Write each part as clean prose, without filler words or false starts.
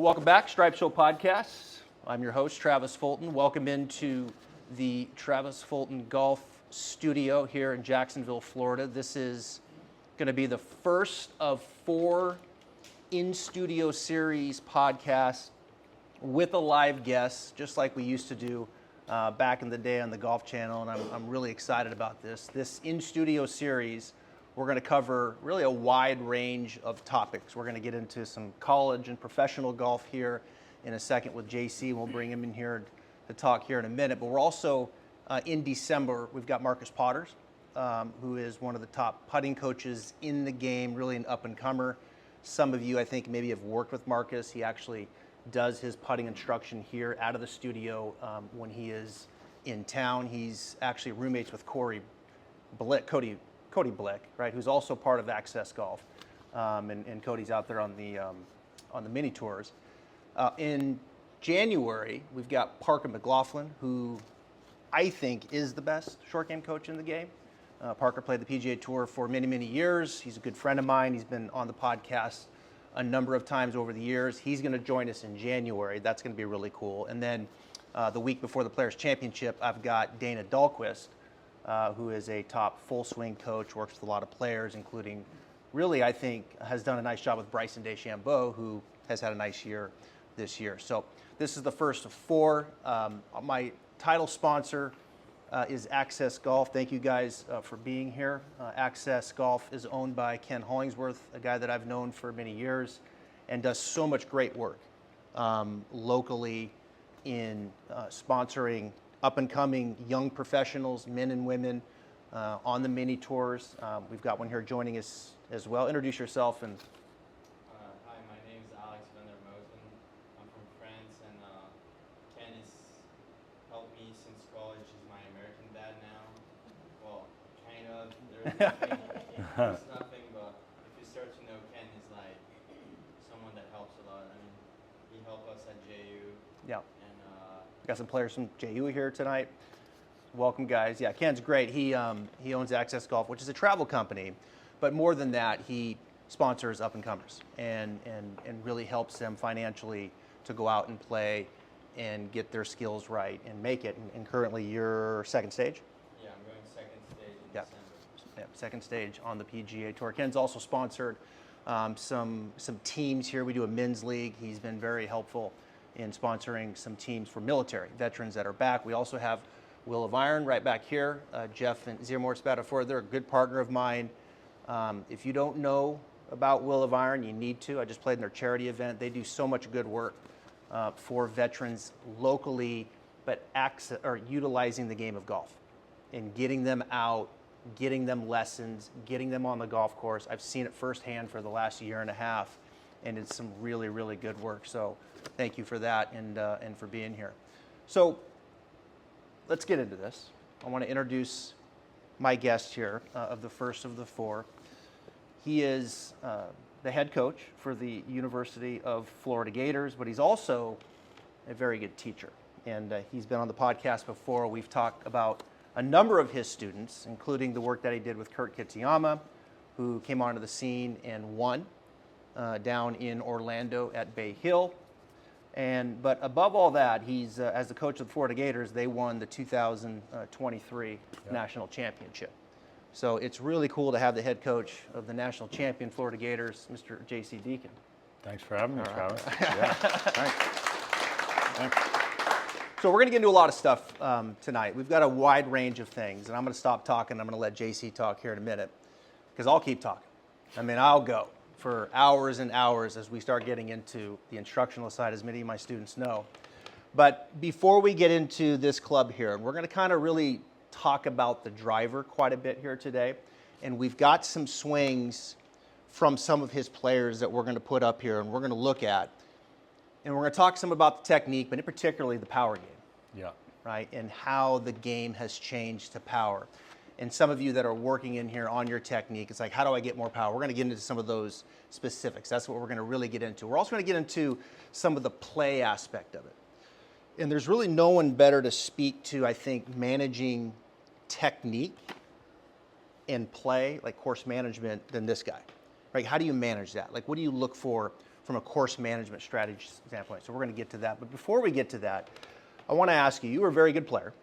Welcome back, Stripe Show Podcast. I'm your host, Travis Fulton. Welcome into the Travis Fulton Golf Studio here in Jacksonville, Florida. This is going to be the first of 4 in-studio series podcasts with a live guest, just like we used to do back in the day on the Golf Channel, and I'm really excited about this. This in-studio series, we're going to cover really a wide range of topics. We're going to get into some college and professional golf here in a second with JC. We'll bring him in here to talk here in a minute. But we're also, in December, we've got Marcus Potters, who is one of the top putting coaches in the game, really an up-and-comer. Some of you, I think, maybe have worked with Marcus. He actually does his putting instruction here out of the studio when he is in town. He's actually roommates with Cody Blick, right, who's also part of Access Golf, and Cody's out there on the mini tours. In January, we've got Parker McLaughlin, who I think is the best short game coach in the game. Parker played the PGA Tour for many, many years. He's a good friend of mine. He's been on the podcast a number of times over the years. He's going to join us in January. That's going to be really cool. And then the week before the Players' Championship, I've got Dana Dahlquist, who is a top full swing coach, works with a lot of players, including, really, I think, has done a nice job with Bryson DeChambeau, who has had a nice year this year. So this is the first of 4. My title sponsor is Access Golf. Thank you guys for being here. Access Golf is owned by Ken Hollingsworth, a guy that I've known for many years and does so much great work locally in sponsoring up-and-coming young professionals, men and women, on the mini tours. We've got one here joining us as well. Introduce yourself. And Hi, my name is Alex van der Moten. I'm from France, and Ken has helped me since college. He's my American dad now. Well, kind of. There's nothing, but if you start to know Ken, he's like someone that helps a lot. I mean, he helped us at JU. Yeah. And got some players from JU here tonight. Welcome, guys. Yeah, Ken's great. He owns Access Golf, which is a travel company, but more than that, he sponsors up-and-comers and really helps them financially to go out and play and get their skills right and make it. And currently, you're second stage? Yeah, I'm going second stage in December. Yeah, second stage on the PGA Tour. Ken's also sponsored some teams here. We do a men's league. He's been very helpful in sponsoring some teams for military veterans that are back. We also have Will of Iron right back here. Jeff and Ziermore Spatafor, they're a good partner of mine. If you don't know about Will of Iron, you need to. I just played in their charity event. They do so much good work for veterans locally, but utilizing the game of golf and getting them out, getting them lessons, getting them on the golf course. I've seen it firsthand for the last year and a half, and it's some really, really good work. So thank you for that and for being here. So let's get into this. I want to introduce my guest here of the first of the 4. He is the head coach for the University of Florida Gators, but he's also a very good teacher. And he's been on the podcast before. We've talked about a number of his students, including the work that he did with Kurt Kitsuyama, who came onto the scene and won down in Orlando at Bay Hill. But above all that, he's as the coach of the Florida Gators, they won the 2023 national championship. So it's really cool to have the head coach of the national champion Florida Gators, Mr. JC Deacon. Thanks for having me, Travis. Yeah. Thanks. So we're going to get into a lot of stuff tonight. We've got a wide range of things, and I'm going to stop talking. I'm going to let JC talk here in a minute, because I'll keep talking. I mean, I'll go for hours and hours as we start getting into the instructional side, as many of my students know. But before we get into this club here, we're going to kind of really talk about the driver quite a bit here today. And we've got some swings from some of his players that we're going to put up here and we're going to look at. And we're going to talk some about the technique, but in particularly the power game. Yeah. Right? And how the game has changed to power. And some of you that are working in here on your technique, it's like, how do I get more power? We're going to get into some of those specifics. That's what we're going to really get into. We're also going to get into some of the play aspect of it. And there's really no one better to speak to, I think, managing technique and play, like course management, than this guy. Right? How do you manage that? Like, what do you look for from a course management strategy standpoint. So we're going to get to that. But before we get to that, I want to ask you, you were a very good player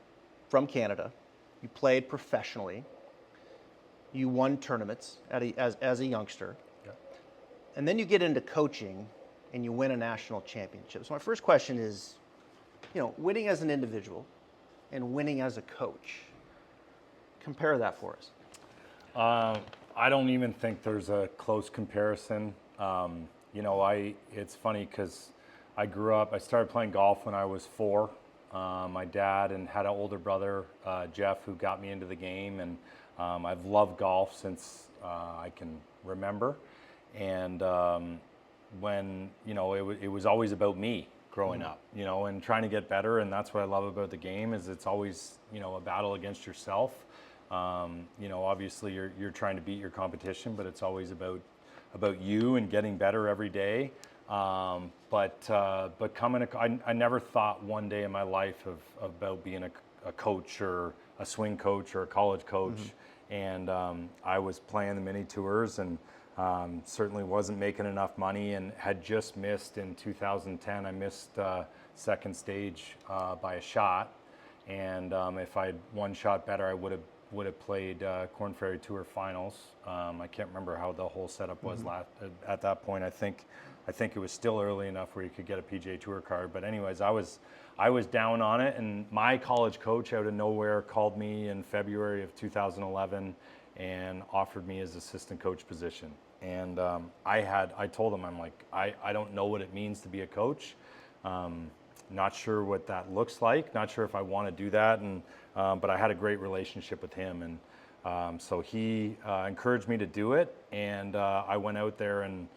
from Canada. You played professionally. You won tournaments as a youngster. Yeah. And then you get into coaching and you win a national championship. So my first question is, winning as an individual and winning as a coach, compare that for us. I don't even think there's a close comparison. It's funny because I started playing golf when I was 4. My dad had an older brother, Jeff, who got me into the game, and I've loved golf since I can remember. And when, it was always about me growing up, and trying to get better, and that's what I love about the game is it's always, a battle against yourself. Obviously you're trying to beat your competition, but it's always about you and getting better every day. I never thought one day in my life about being a coach or a swing coach or a college coach. And I was playing the mini tours and certainly wasn't making enough money and had just missed in 2010. I missed second stage by a shot. And if I had one shot better, I would have played Corn Ferry Tour finals. I can't remember how the whole setup was at that point. I think it was still early enough where you could get a PGA Tour card. But anyways, I was down on it, and my college coach out of nowhere called me in February of 2011 and offered me his assistant coach position. And I told him, I'm like, I don't know what it means to be a coach. Not sure what that looks like. Not sure if I want to do that. But I had a great relationship with him, and so he encouraged me to do it. And I went out there, and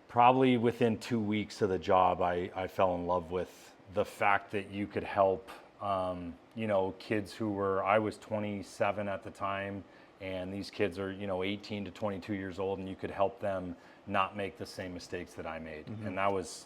probably within 2 weeks of the job, I fell in love with the fact that you could help, kids I was 27 at the time, and these kids are, 18 to 22 years old, and you could help them not make the same mistakes that I made. And that was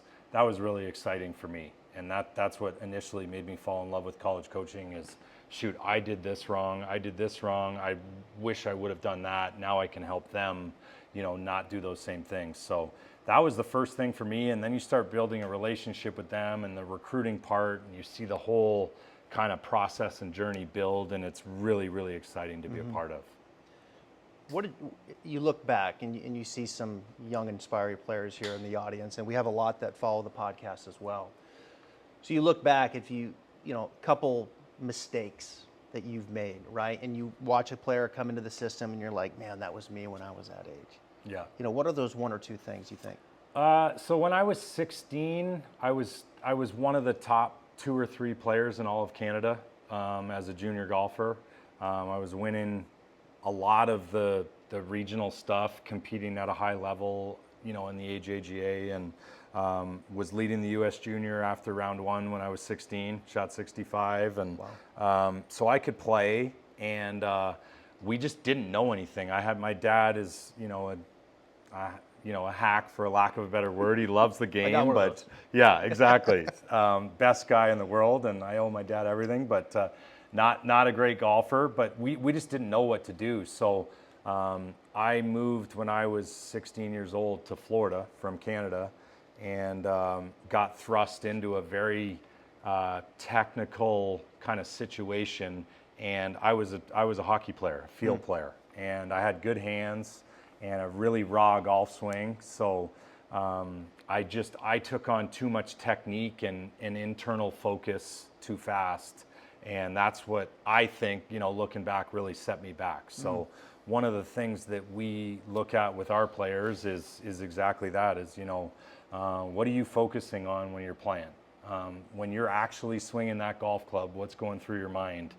really exciting for me. And that's what initially made me fall in love with college coaching is, shoot, I did this wrong. I wish I would have done that. Now I can help them, not do those same things. So that was the first thing for me. And then you start building a relationship with them and the recruiting part, and you see the whole kind of process and journey build, and it's really, really exciting to be a part of. What did you look back and you see some young, inspiring players here in the audience, and we have a lot that follow the podcast as well. So you look back, if a couple mistakes that you've made, right? And you watch a player come into the system and you're like, man, that was me when I was that age. Yeah. What are those 1 or 2 things you think? So when I was 16, I was one of the top 2 or 3 players in all of Canada as a junior golfer. I was winning a lot of the regional stuff, competing at a high level, in the AJGA, and was leading the U.S. Junior after round 1 when I was 16, shot 65, and wow. So I could play, and we just didn't know anything. My dad is, a hack, for a lack of a better word. He loves the game, but yeah, exactly. Best guy in the world, and I owe my dad everything, but not a great golfer. But we just didn't know what to do. So I moved when I was 16 years old to Florida from Canada, and got thrust into a very technical kind of situation. And I was a hockey player, a field player, and I had good hands and a really raw golf swing. So I took on too much technique and internal focus too fast. And that's what I think, looking back, really set me back. So one of the things that we look at with our players is exactly that, is, what are you focusing on when you're playing? When you're actually swinging that golf club, what's going through your mind?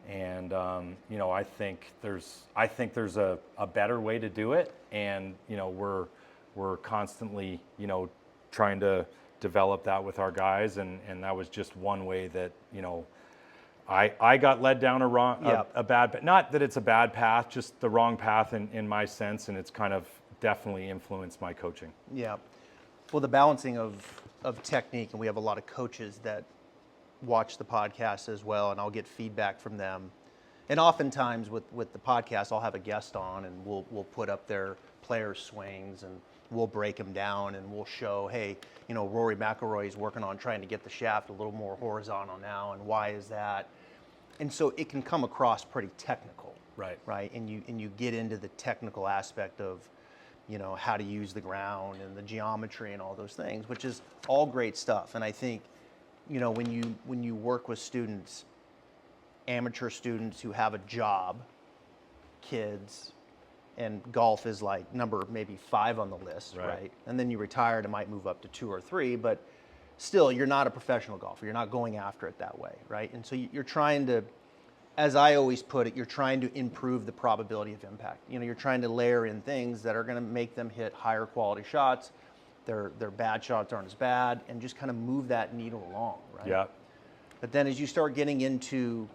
And I think there's a better way to do it, and we're constantly trying to develop that with our guys, and that was just one way that I got led down a bad, not that it's a bad path, just the wrong path in my sense, and it's kind of definitely influenced my coaching. Yeah, well, the balancing of technique, and we have a lot of coaches that watch the podcast as well, and I'll get feedback from them. And oftentimes with the podcast, I'll have a guest on, and we'll put up their players' swings, and we'll break them down and we'll show, hey, you know, Rory McIlroy is working on trying to get the shaft a little more horizontal now, and why is that? And so it can come across pretty technical, Right. right? And you get into the technical aspect of, you know, how to use the ground and the geometry and all those things, which is all great stuff. And I think, you know, when you work with students, amateur students who have a job, kids, and golf is like number maybe 5 on the list, right? And then you retire, it might move up to 2 or 3, but still, you're not a professional golfer. You're not going after it that way, right? And so you're trying to, as I always put it, you're trying to improve the probability of impact. You know, you're trying to layer in things that are going to make them hit higher quality shots. Their bad shots aren't as bad, and just kind of move that needle along, right? Yeah. But then as you start getting into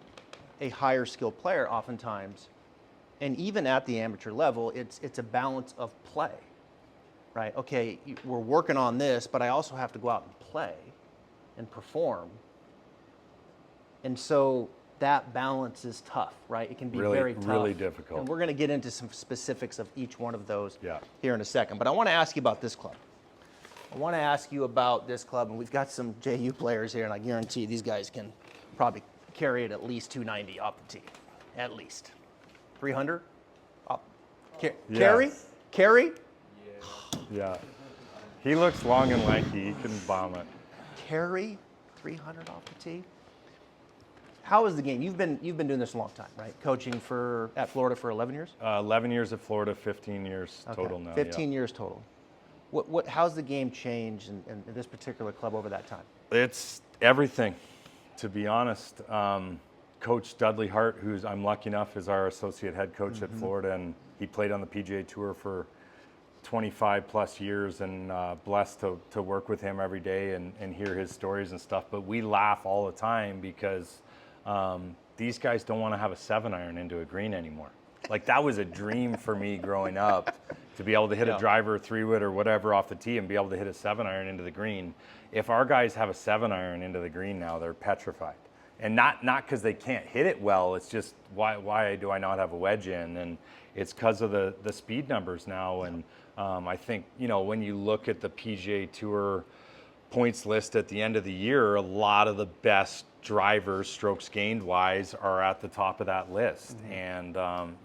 a higher skilled player, oftentimes, and even at the amateur level, it's a balance of play, right? Okay, we're working on this, but I also have to go out and play and perform. And so that balance is tough, right? It can be very tough. Really difficult. And we're going to get into some specifics of each one of those Yeah. here in a second. But I want to ask you about this club. I want to ask you about this club, and we've got some JU players here, and I guarantee these guys can probably carry it at least 290 off the tee, at least. 300? Carry? Yes. Carry? Yeah. He looks long and lanky. He can bomb it. Carry 300 off the tee? How is the game? You've been doing this a long time, right? Coaching at Florida for 11 years? 11 years at Florida, 15 years total now. 15 years total. How's the game changed in this particular club over that time? It's everything, to be honest. Coach Dudley Hart, who's I'm lucky enough is our associate head coach at Florida, and he played on the PGA Tour for 25 plus years, and blessed to work with him every day and hear his stories and stuff. But we laugh all the time because these guys don't want to have a 7-iron into a green anymore. Like, that was a dream for me growing up, to be able to hit a driver, 3-wood or whatever off the tee and be able to hit a 7-iron into the green. If our guys have a 7-iron into the green now, they're petrified. And not because they can't hit it well, it's just why do I not have a wedge in? And it's because of the speed numbers now. And I think, you know, when you look at the PGA Tour points list at the end of the year, a lot of the best drivers, strokes gained wise, are at the top of that list. And,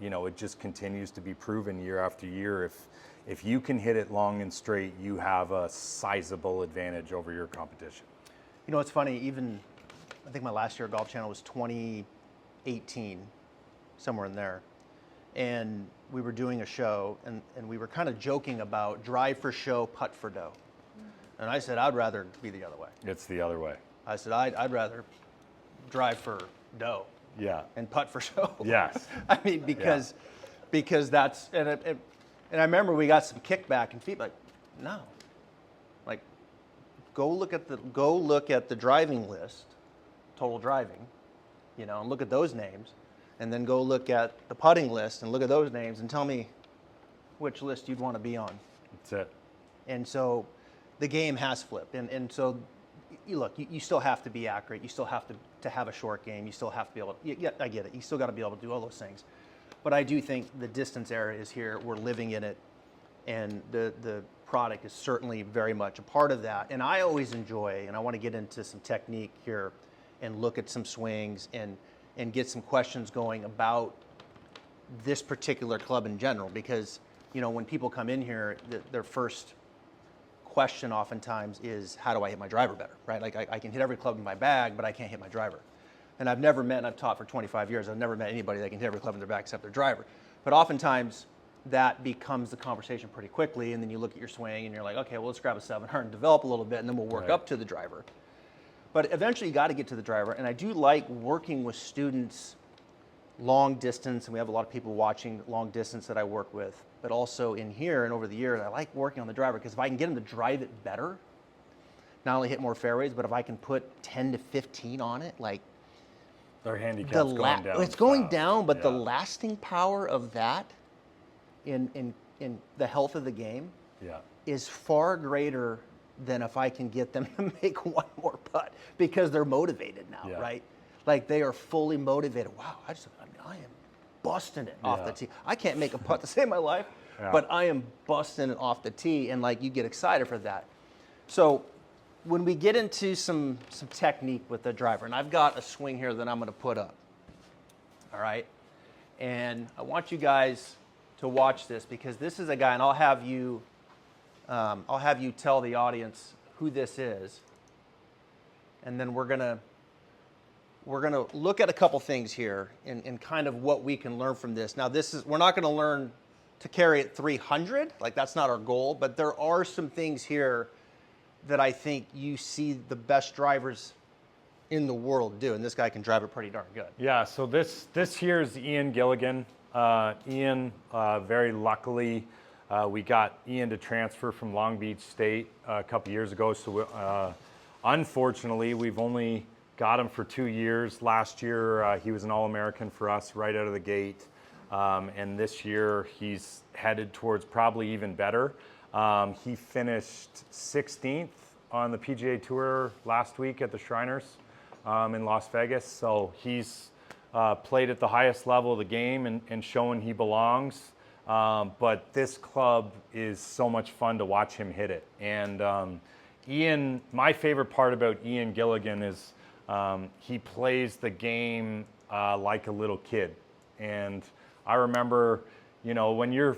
you know, it just continues to be proven year after year. If you can hit it long and straight, you have a sizable advantage over your competition. You know, it's funny, even I think my last year at Golf Channel was 2018, somewhere in there. And we were doing a show, and we were kind of joking about drive for show, putt for dough. And I said, I'd rather be the other way. It's the other way. I said, I'd rather drive for dough Yeah. and putt for show. Yes. I mean, because that's, and I remember we got some kickback and feedback. No. Like, go look at the driving list, total driving, you know, and look at those names, and then go look at the putting list and look at those names and tell me which list you'd want to be on. That's it. And so the game has flipped. And so, you still have to be accurate. You still have to have a short game. You still have to be able to, yeah, I get it. You still got to be able to do all those things. But I do think the distance era is here. We're living in it. And the product is certainly very much a part of that. And I always enjoy, and I want to get into some technique here and look at some swings and get some questions going about this particular club in general. Because, you know, when people come in here, their first question oftentimes is, how do I hit my driver better, right? Like, I can hit every club in my bag, but I can't hit my driver. And I've never met, and I've taught for 25 years, I've never met anybody that can hit every club in their bag except their driver. But oftentimes, that becomes the conversation pretty quickly, and then you look at your swing, and you're like, okay, well, let's grab a 7-iron and develop a little bit, and then we'll work up to the driver. But eventually, you got to get to the driver, and I do like working with students long distance, and we have a lot of people watching long distance that I work with, but also in here and over the years, I like working on the driver, because if I can get them to drive it better, not only hit more fairways, but if I can put 10 to 15 on it, like, Their handicap's going down. it's going fast. down, but the Yeah. lasting power of that in the health of the game Yeah. is far greater than if I can get them to make one more putt, because they're motivated now, Yeah. right? Like, they are fully motivated. Wow, I am busting it off Yeah. the tee. I can't make a putt to save my life, Yeah. but I am busting it off the tee, and like you get excited for that. So when we get into some technique with the driver, and I've got a swing here that I'm going to put up, all right? And I want you guys to watch this because this is a guy, and I'll have you tell the audience who this is, and then we're gonna look at a couple things here and kind of what we can learn from this. Now, we're not going to learn to carry it 300, like that's not our goal, but there are some things here that I think you see the best drivers in the world do, and this guy can drive it pretty darn good. Yeah, so this here is Ian Gilligan. Ian, very luckily, we got Ian to transfer from Long Beach State a couple years ago. So unfortunately, we've only got him for 2 years. Last year, he was an All-American for us right out of the gate. And this year, he's headed towards probably even better. He finished 16th on the PGA Tour last week at the Shriners in Las Vegas. So he's played at the highest level of the game and shown he belongs. But this club is so much fun to watch him hit it. And Ian, my favorite part about Ian Gilligan is he plays the game like a little kid. And I remember, when you're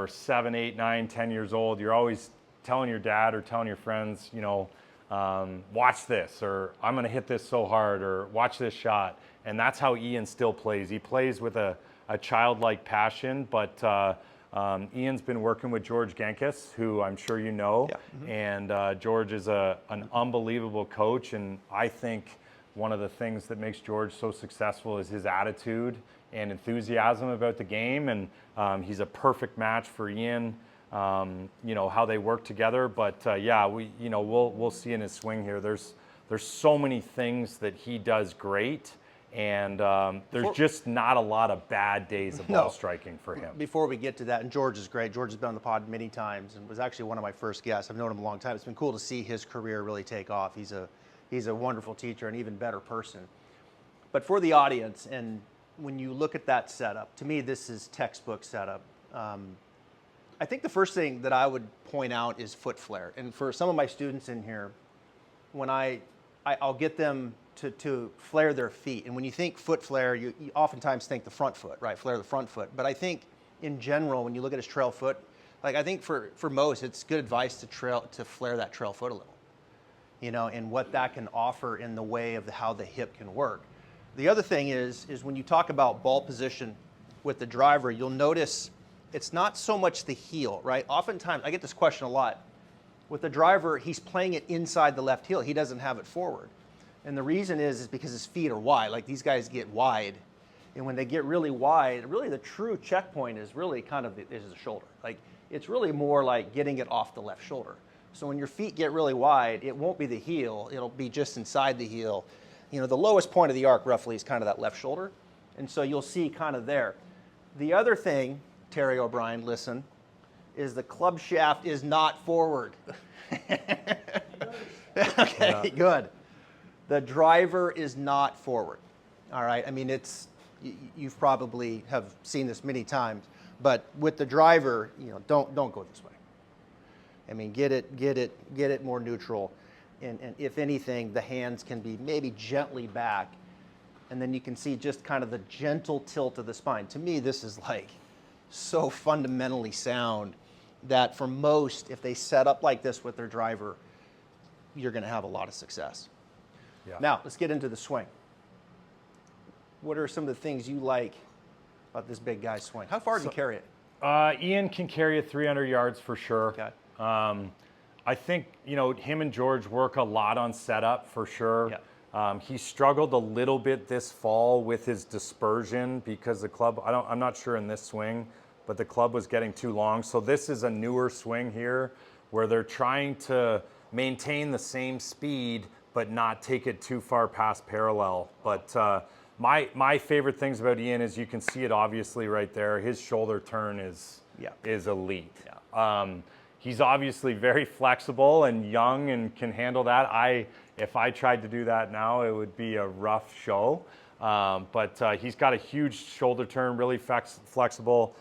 7, 8, 9, 10 years old, you're always telling your dad or telling your friends, watch this, or I'm going to hit this so hard, or watch this shot. And that's how Ian still plays. He plays with a childlike passion, but Ian's been working with George Genkus, who I'm sure you know. Yeah. Mm-hmm. And George is an unbelievable coach, and I think one of the things that makes George so successful is his attitude and enthusiasm about the game, and he's a perfect match for Ian. How they work together, but we'll see in his swing here. There's so many things that he does great, and there's just not a lot of bad days of ball striking for him. Before we get to that, and George is great. George has been on the pod many times and was actually one of my first guests. I've known him a long time. It's been cool to see his career really take off. He's a wonderful teacher and even better person. But for the audience, and when you look at that setup, to me this is textbook setup. I think the first thing that I would point out is foot flare. And for some of my students in here, when I'll get them to flare their feet. And when you think foot flare, you oftentimes think the front foot, right? Flare the front foot. But I think in general, when you look at his trail foot, I think for most, it's good advice to flare that trail foot a little, and what that can offer in the way of how the hip can work. The other thing is when you talk about ball position with the driver, you'll notice it's not so much the heel, right? Oftentimes, I get this question a lot. With the driver, he's playing it inside the left heel. He doesn't have it forward. And the reason is because his feet are wide. Like these guys get wide. And when they get really wide, really the true checkpoint is really kind of is the shoulder. Like it's really more like getting it off the left shoulder. So when your feet get really wide, it won't be the heel. It'll be just inside the heel. The lowest point of the arc roughly is kind of that left shoulder. And so you'll see kind of there. The other thing, Terry O'Brien, listen, is the club shaft is not forward. Okay, good. The driver is not forward. All right. I mean, you've probably have seen this many times, but with the driver, don't go this way. I mean, get it more neutral, and if anything, the hands can be maybe gently back, and then you can see just kind of the gentle tilt of the spine. To me, this is like so fundamentally sound that for most, if they set up like this with their driver, you're going to have a lot of success. Yeah. Now, let's get into the swing. What are some of the things you like about this big guy's swing? How far do you carry it? Ian can carry it 300 yards for sure. Okay. I think, him and George work a lot on setup for sure. Yeah. He struggled a little bit this fall with his dispersion because the club, I'm not sure in this swing, but the club was getting too long. So this is a newer swing here where they're trying to maintain the same speed but not take it too far past parallel. But my favorite things about Ian is you can see it obviously right there. His shoulder turn is elite. Yeah. he's obviously very flexible and young and can handle that. If I tried to do that now, it would be a rough show. But he's got a huge shoulder turn, really flexible.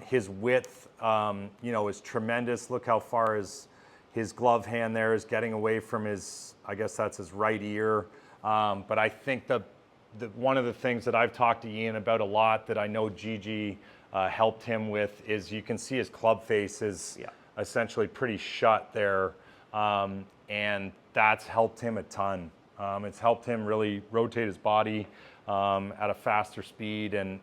His width, is tremendous. Look how far his glove hand there is getting away from his, I guess that's his right ear. But I think one of the things that I've talked to Ian about a lot that I know Gigi helped him with is you can see his club face is essentially pretty shut there. And that's helped him a ton. It's helped him really rotate his body at a faster speed, and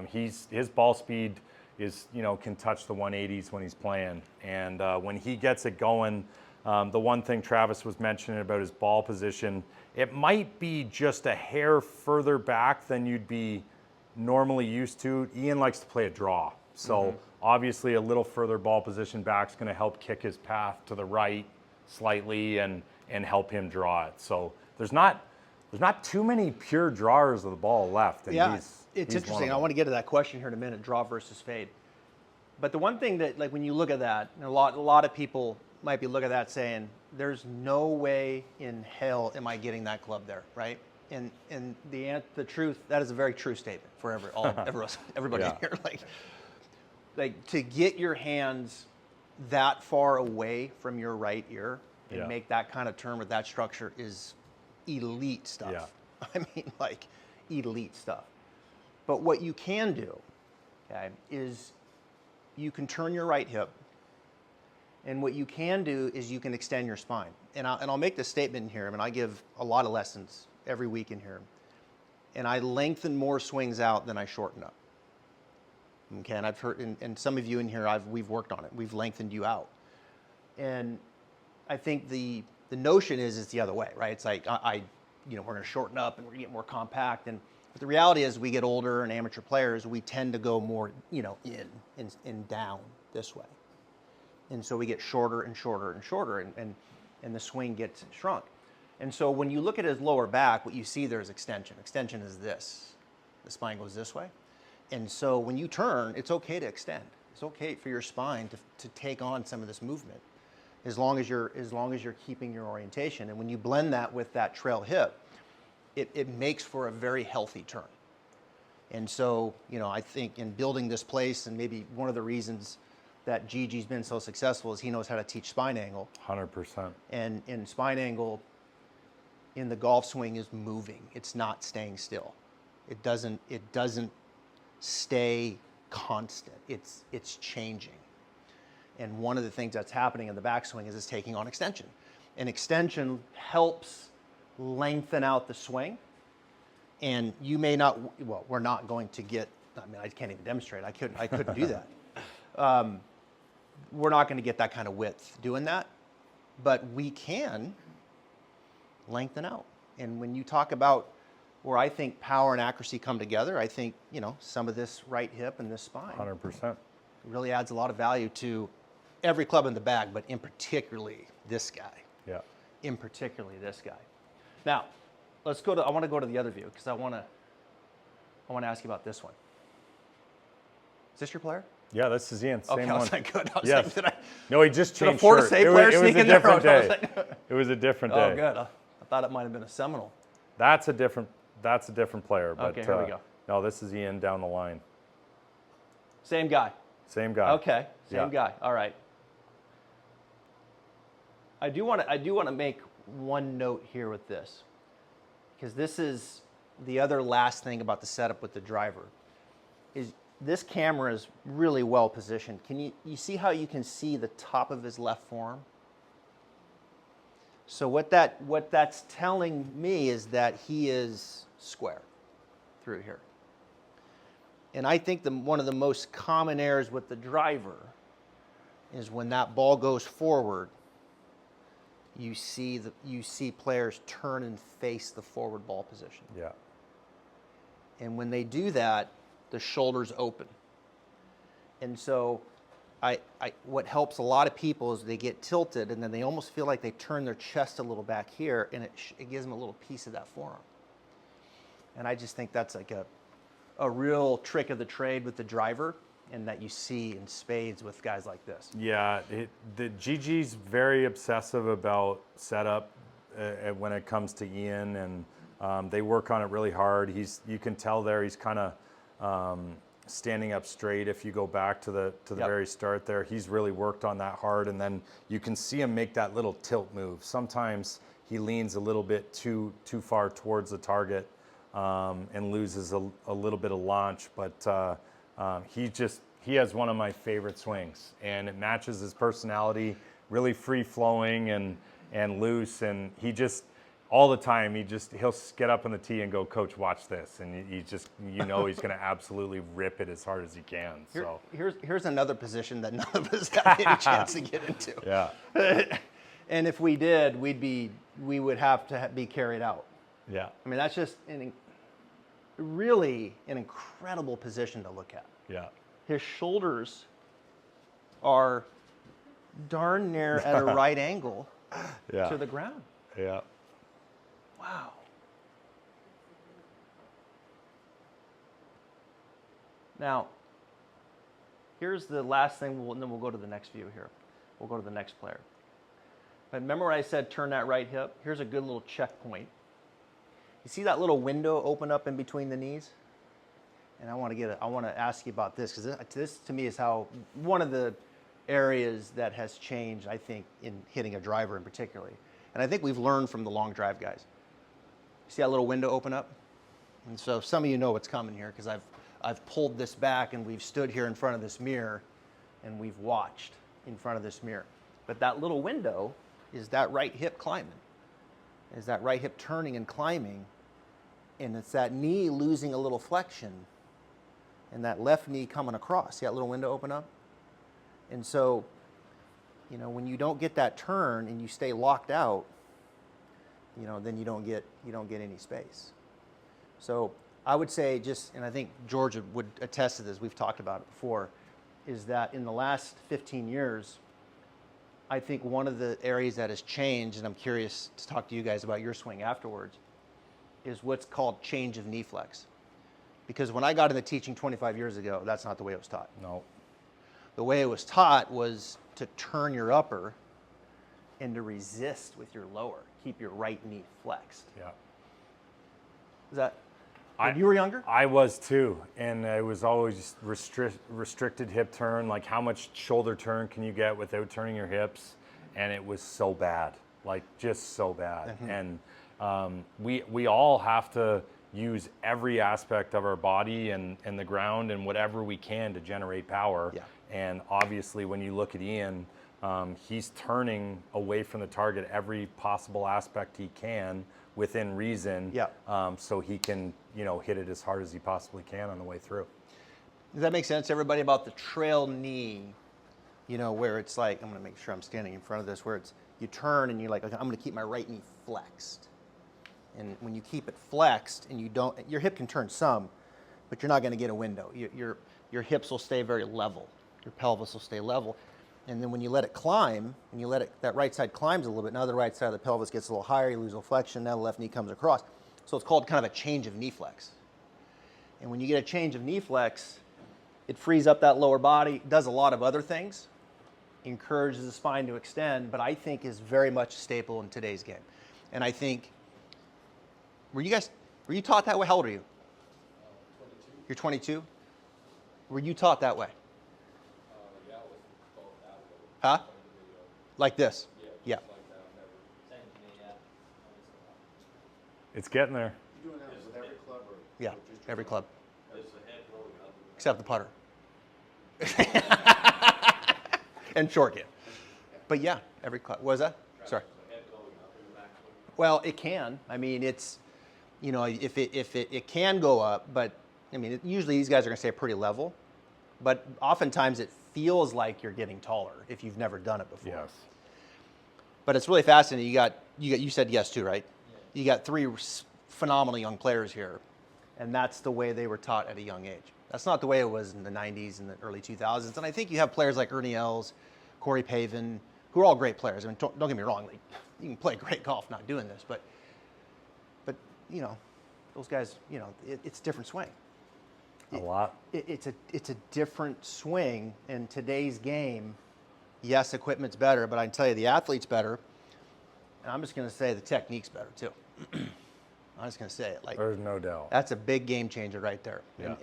his ball speed is, can touch the 180s when he's playing. And when he gets it going, the one thing Travis was mentioning about his ball position, it might be just a hair further back than you'd be normally used to. Ian likes to play a draw. So obviously a little further ball position back is going to help kick his path to the right slightly and help him draw it. So there's not too many pure drawers of the ball left. And it's interesting. I want to get to that question here in a minute, draw versus fade. But the one thing that, like, when you look at that, and a lot of people might be looking at that saying, there's no way in hell am I getting that club there, right? And the truth, that is a very true statement for everybody in here. Like to get your hands that far away from your right ear and make that kind of turn with that structure is elite stuff. Yeah. I mean, like, elite stuff. But what you can do, okay, is you can turn your right hip, and what you can do is you can extend your spine. And I'll make this statement in here. I mean, I give a lot of lessons every week in here, and I lengthen more swings out than I shorten up. Okay, and I've heard, and some of you in here, we've worked on it. We've lengthened you out, and I think the notion is the other way, right? It's like we're going to shorten up and we're going to get more compact, but the reality is, we get older and amateur players, we tend to go more, in and down this way, and so we get shorter and shorter and shorter, and the swing gets shrunk. And so when you look at his lower back, what you see there is extension. Extension is this. The spine goes this way. And so when you turn, it's okay to extend. It's okay for your spine to take on some of this movement, as long as you're keeping your orientation. And when you blend that with that trail hip, it makes for a very healthy turn. And so, I think in building this place, and maybe one of the reasons that Gigi's been so successful is he knows how to teach spine angle. 100%. And in spine angle, in the golf swing, is moving. It's not staying still. It doesn't stay constant. It's changing. And one of the things that's happening in the backswing is it's taking on extension. And extension helps lengthen out the swing. And you may not, we're not going to get, I can't even demonstrate. I couldn't do that. We're not going to get that kind of width doing that, but we can lengthen out. And when you talk about where I think power and accuracy come together, I think, some of this right hip and this spine 100%. really adds a lot of value to every club in the bag, but in particularly this guy. Yeah. In particularly this guy. Now, I want to go to the other view, because I want to ask you about this one. Is this your player? Yeah, this is Ian. Same okay, one. I was like, good. I was Yes. like, No, he just did a changed Florida shirt. State It player was sneak a in there? different I was day. like, It was a different day. oh, good. I thought it might have been a Seminole. That's a different player. But, Okay, here we go. No, this is Ian down the line. Same guy. Same guy. Okay, same Yeah. guy. All right. I do want to make one note here with this, because this is the other last thing about the setup with the driver. Is this camera is really well positioned. Can you see how you can see the top of his left forearm? So what that's telling me is that he is square through here. And I think one of the most common errors with the driver is when that ball goes forward, you see players turn and face the forward ball position. Yeah. And when they do that, the shoulders open. And so what helps a lot of people is they get tilted, and then they almost feel like they turn their chest a little back here, and it gives them a little piece of that forearm. And I just think that's like a real trick of the trade with the driver. and that you see in spades with guys like this. Yeah, the Gigi's very obsessive about setup when it comes to Ian, and they work on it really hard. You can tell there he's kind of standing up straight. If you go back to the very start there, he's really worked on that hard, and then you can see him make that little tilt move. Sometimes he leans a little bit too far towards the target and loses a little bit of launch, but he has one of my favorite swings, and it matches his personality, really free flowing and loose, and he just all the time he'll get up on the tee and go, "Coach, watch this," and he's going to absolutely rip it as hard as he can. So here's another position that none of us have any chance to get into. Yeah. And if we did, we would have to be carried out. Yeah. I mean, that's just really an incredible position to look at. Yeah. His shoulders are darn near at a right angle to the ground. Yeah. Wow. Now, here's the last thing, and then we'll go to the next view here. We'll go to the next player. But remember when I said turn that right hip? Here's a good little checkpoint. You see that little window open up in between the knees? And I want to ask you about this, because this to me is how one of the areas that has changed, I think, in hitting a driver in particular. And I think we've learned from the long drive guys. See that little window open up? And so some of you know what's coming here, because I've pulled this back and we've stood here in front of this mirror and we've watched in front of this mirror. But that little window is that right hip climbing, is that right hip turning and climbing, and it's that knee losing a little flexion and that left knee coming across. See that little window open up? And so, when you don't get that turn and you stay locked out, then you don't get any space. So I would say and I think George would attest to this, we've talked about it before, is that in the last 15 years, I think one of the areas that has changed, and I'm curious to talk to you guys about your swing afterwards, is what's called change of knee flex. Because when I got into teaching 25 years ago, that's not the way it was taught. No. The way it was taught was to turn your upper and to resist with your lower. Keep your right knee flexed. Yeah. Is that when you were younger? I was too, and it was always restricted hip turn, like how much shoulder turn can you get without turning your hips, and it was so bad, like just so bad. Mm-hmm. And we all have to use every aspect of our body and the ground and whatever we can to generate power. Yeah. And obviously when you look at Ian, he's turning away from the target every possible aspect he can within reason, so he can hit it as hard as he possibly can on the way through. Does that make sense to everybody about the trail knee, where it's like, I'm going to make sure I'm standing in front of this, where it's you turn and you're like, okay, I'm going to keep my right knee flexed. And when you keep it flexed and your hip can turn some, but you're not going to get a window. Your hips will stay very level. Your pelvis will stay level. And then when you let it climb, and that right side climbs a little bit, now the right side of the pelvis gets a little higher, you lose a little flexion, now the left knee comes across. So it's called kind of a change of knee flex. And when you get a change of knee flex, it frees up that lower body, does a lot of other things, encourages the spine to extend, but I think is very much a staple in today's game. And I think, were you taught that way? How old are you? 22. You're 22? Were you taught that way? Yeah, I was taught that way. Huh? Like this? Yeah. Yeah. Like that. Same to me, yeah. It's getting there. You doing that with every club or? Yeah, just every club. Is the head rolling up? Except the putter. And short game. But yeah, every club. What was that? Sorry. Is the head going up in the backswing? Well, it can. I mean, it's, if it can go up, but I mean, usually these guys are going to stay pretty level. But oftentimes it feels like you're getting taller if you've never done it before. Yes. But it's really fascinating. You said yes too, right? Yeah. You got three phenomenal young players here, and that's the way they were taught at a young age. That's not the way it was in the 90s and the early 2000s. And I think you have players like Ernie Els, Corey Pavin, who are all great players. I mean, don't get me wrong. Like, you can play great golf not doing this, but those guys, it's a different swing. A lot. It's a different swing in today's game. Yes, equipment's better, but I can tell you the athlete's better. And I'm just going to say the technique's better too. I'm just going to say it. Like, There's no doubt. that's a big game changer right there. Yeah.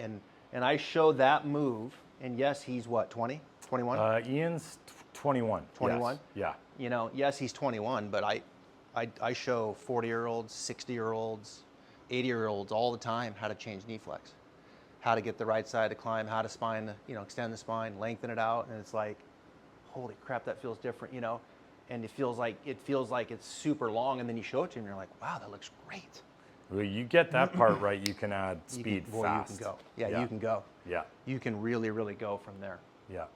And I showed that move, and yes, he's what, 20, 21? Ian's 21. 21? Yes. Yeah. You know, yes, he's 21, but I show 40-year-olds, 60-year-olds, 80-year-olds all the time how to change knee flex, how to get the right side to climb, how to spine, extend the spine, lengthen it out, and it's like, holy crap, that feels different, and it feels like it's super long, and then you show it to him, and you're like, wow, that looks great. Well, you get that part right, you can add speed fast. You can go. Yeah, you can go. Yeah. You can really, really go from there. Yeah.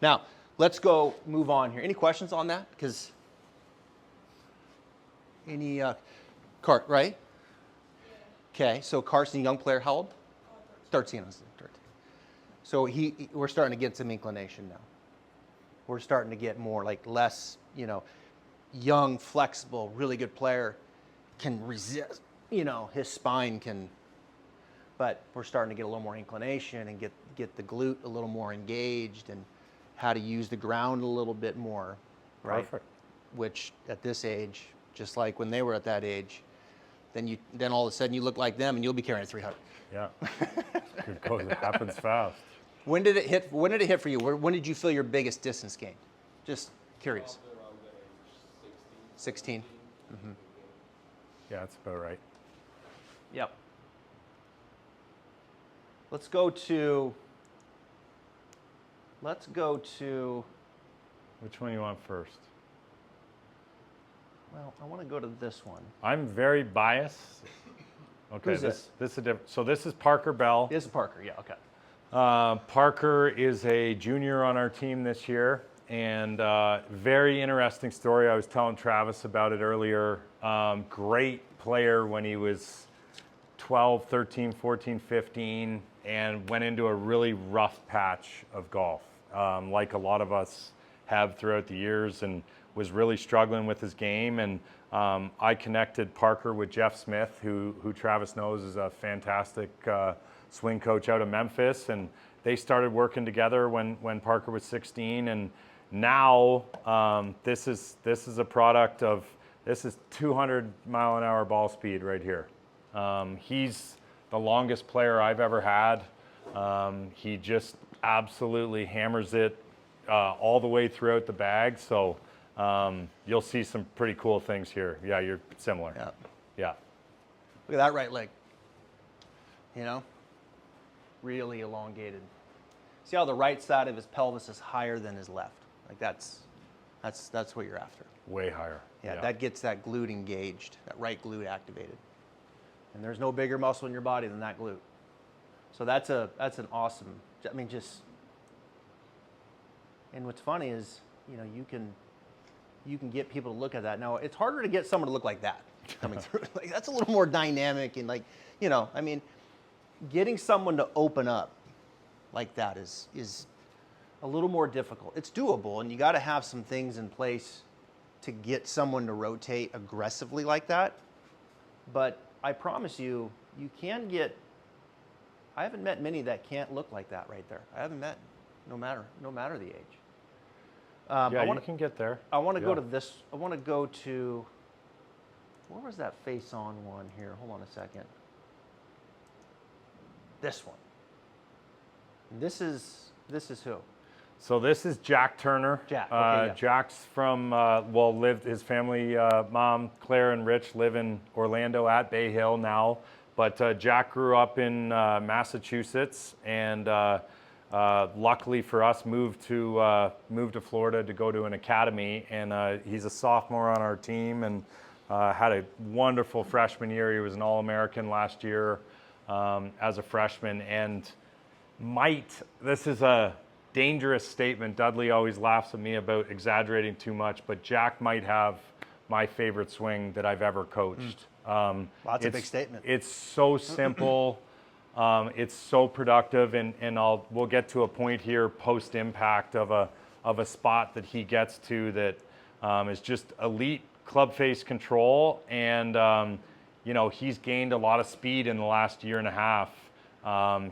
Now, let's go move on here. Any questions on that? Because Cart, right? Okay, so Carson, young player, how old? 13. 13. So we're starting to get some inclination now. We're starting to get more like less, young, flexible, really good player can resist, his spine can, but we're starting to get a little more inclination and get the glute a little more engaged and how to use the ground a little bit more, right? Perfect. Which at this age, just like when they were at that age, then all of a sudden you look like them and you'll be carrying a 300. Yeah. It happens fast. When did it hit? When did it hit for you? When did you feel your biggest distance gain? Just curious. Probably around the age 16. Yeah, that's about right. Yep. Let's go to. Which one do you want first? Well, I want to go to this one. I'm very biased. Okay, Who's this is a different. So this is Parker Bell. This is Parker. Yeah. Okay. Parker is a junior on our team this year, and very interesting story. I was telling Travis about it earlier. Great player when he was 12, 13, 14, 15, and went into a really rough patch of golf, like a lot of us have throughout the years, and was really struggling with his game. And I connected Parker with Jeff Smith, who Travis knows is a fantastic swing coach out of Memphis, and they started working together when Parker was 16, and now this is a product of, this is 200 mile an hour ball speed right here. He's the longest player I've ever had. He just absolutely hammers it all the way throughout the bag, so you'll see some pretty cool things here. Yeah, you're similar. Yeah. Yeah. Look at that right leg. Really elongated. See how the right side of his pelvis is higher than his left? Like that's what you're after. Way higher. Yeah, that gets that glute engaged, that right glute activated. And there's no bigger muscle in your body than that glute. So that's an awesome, and what's funny is, you can get people to look at that. Now, it's harder to get someone to look like that coming through. Like, that's a little more dynamic and getting someone to open up like that is a little more difficult. It's doable, and you got to have some things in place to get someone to rotate aggressively like that. But I promise you, you can get. I haven't met many that can't look like that right there. I haven't met, no matter the age. You can get there. I want to go to this. I want to go to. Where was that face-on one here? Hold on a second. This one. This is who? So this is Jack Turner. Jack, okay, yeah. Jack's from, his family, mom, Claire and Rich, live in Orlando at Bay Hill now. But Jack grew up in Massachusetts, and luckily for us, moved to Florida to go to an academy. And he's a sophomore on our team, and had a wonderful freshman year. He was an All-American last year as a freshman, and this is a dangerous statement. Dudley always laughs at me about exaggerating too much, but Jack might have my favorite swing that I've ever coached. That's a big statement. It's so simple. It's so productive, and we'll get to a point here post impact of a spot that he gets to that is just elite club face control, and he's gained a lot of speed in the last year and a half.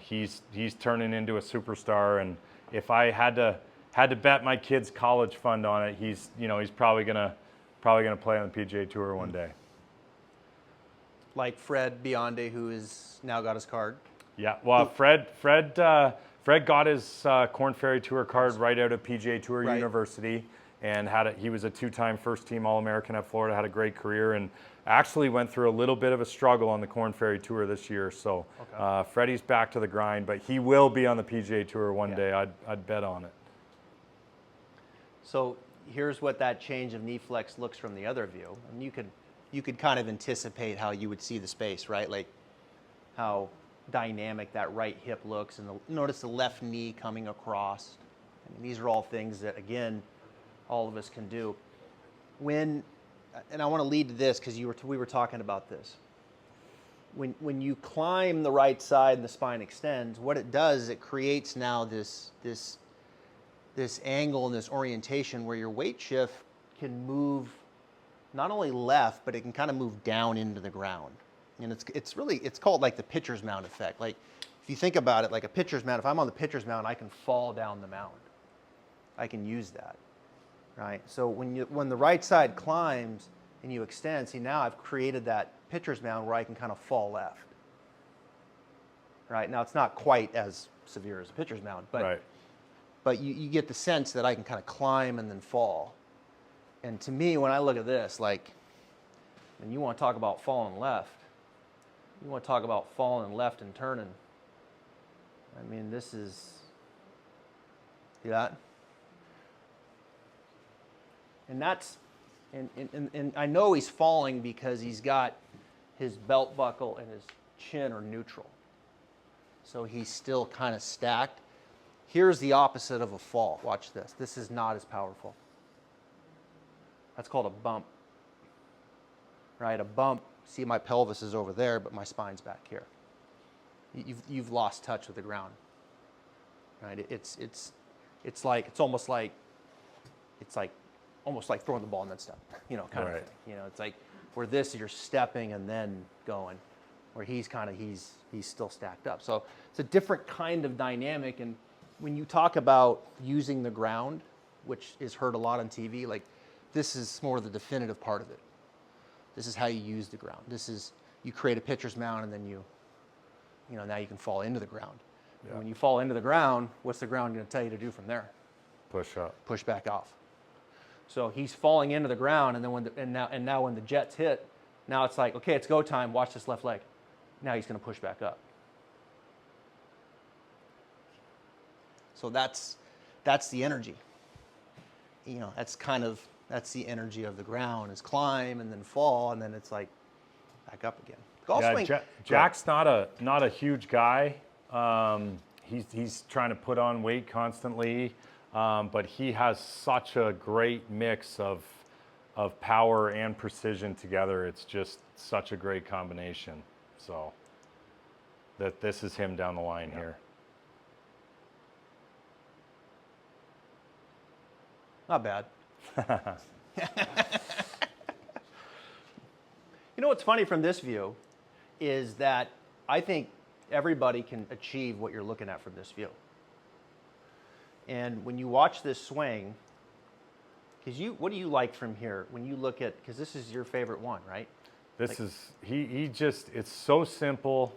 He's turning into a superstar, and if I had to bet my kid's college fund on it, he's probably gonna play on the PGA Tour one day. Like Fred Bionde, who has now got his card. Yeah, well, Fred got his Korn Ferry Tour card right out of PGA Tour Right. University, and he was a 2-time first-team All-American at Florida, had a great career, and actually went through a little bit of a struggle on the Korn Ferry Tour this year. So Freddie's back to the grind, but he will be on the PGA Tour one day. I'd bet on it. So here's what that change of knee flex looks from the other view. And you could kind of anticipate how you would see the space, right? Like how dynamic that right hip looks, and notice the left knee coming across. I mean, these are all things that, again, all of us can do. And I want to lead to this because we were talking about this. When you climb the right side and the spine extends, what it does is it creates now this angle and this orientation where your weight shift can move not only left, but it can kind of move down into the ground. And it's called like the pitcher's mound effect. Like if you think about it, like a pitcher's mound, if I'm on the pitcher's mound, I can fall down the mound. I can use that, right? So when the right side climbs and you extend, see now I've created that pitcher's mound where I can kind of fall left. Right? Now it's not quite as severe as a pitcher's mound, but Right. but you get the sense that I can kind of climb and then fall. And to me, when I look at this, like, when you want to talk about falling left, you want to talk about falling left and turning. I mean, this is, see that? And that's, and I know he's falling because he's got his belt buckle and his chin are neutral. So he's still kind of stacked. Here's the opposite of a fall. Watch this. This is not as powerful. That's called a bump. Right? A bump, see my pelvis is over there, but my spine's back here. You've lost touch with the ground. Right? It's almost like throwing the ball and then step, kind of Right. thing. It's like where this you're stepping and then going, where he's still stacked up. So it's a different kind of dynamic. And when you talk about using the ground, which is heard a lot on TV, like this is more the definitive part of it. This is how you use the ground. This is, you create a pitcher's mound and then now you can fall into the ground. Yeah. And when you fall into the ground, what's the ground going to tell you to do from there? Push up. Push back off. So he's falling into the ground, and then now when the jets hit, now it's like, okay, it's go time. Watch this left leg. Now he's going to push back up. So that's the energy. That's the energy of the ground, is climb and then fall, and then it's like back up again. Golf swing. Jack's not a huge guy. He's trying to put on weight constantly, but he has such a great mix of power and precision together. It's just such a great combination. So that this is him down the line here. Not bad. What's funny from this view is that I think everybody can achieve what you're looking at from this view. And when you watch this swing, what do you like from here when you look at, because this is your favorite one, right? It's so simple.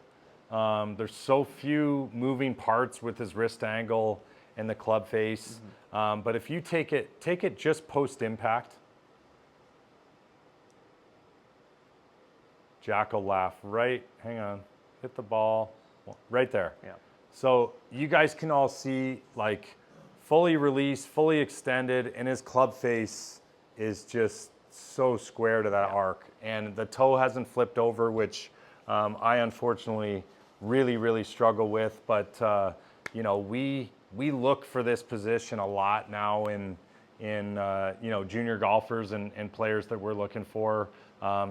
There's so few moving parts with his wrist angle and the club face. Mm-hmm. But if you take it just post impact, Jack will laugh right, hang on, hit the ball, right there. Yeah. So you guys can all see, like, fully released, fully extended, and his club face is just so square to that arc. And the toe hasn't flipped over, which I unfortunately really, really struggle with. But, we look for this position a lot now in junior golfers and players that we're looking for.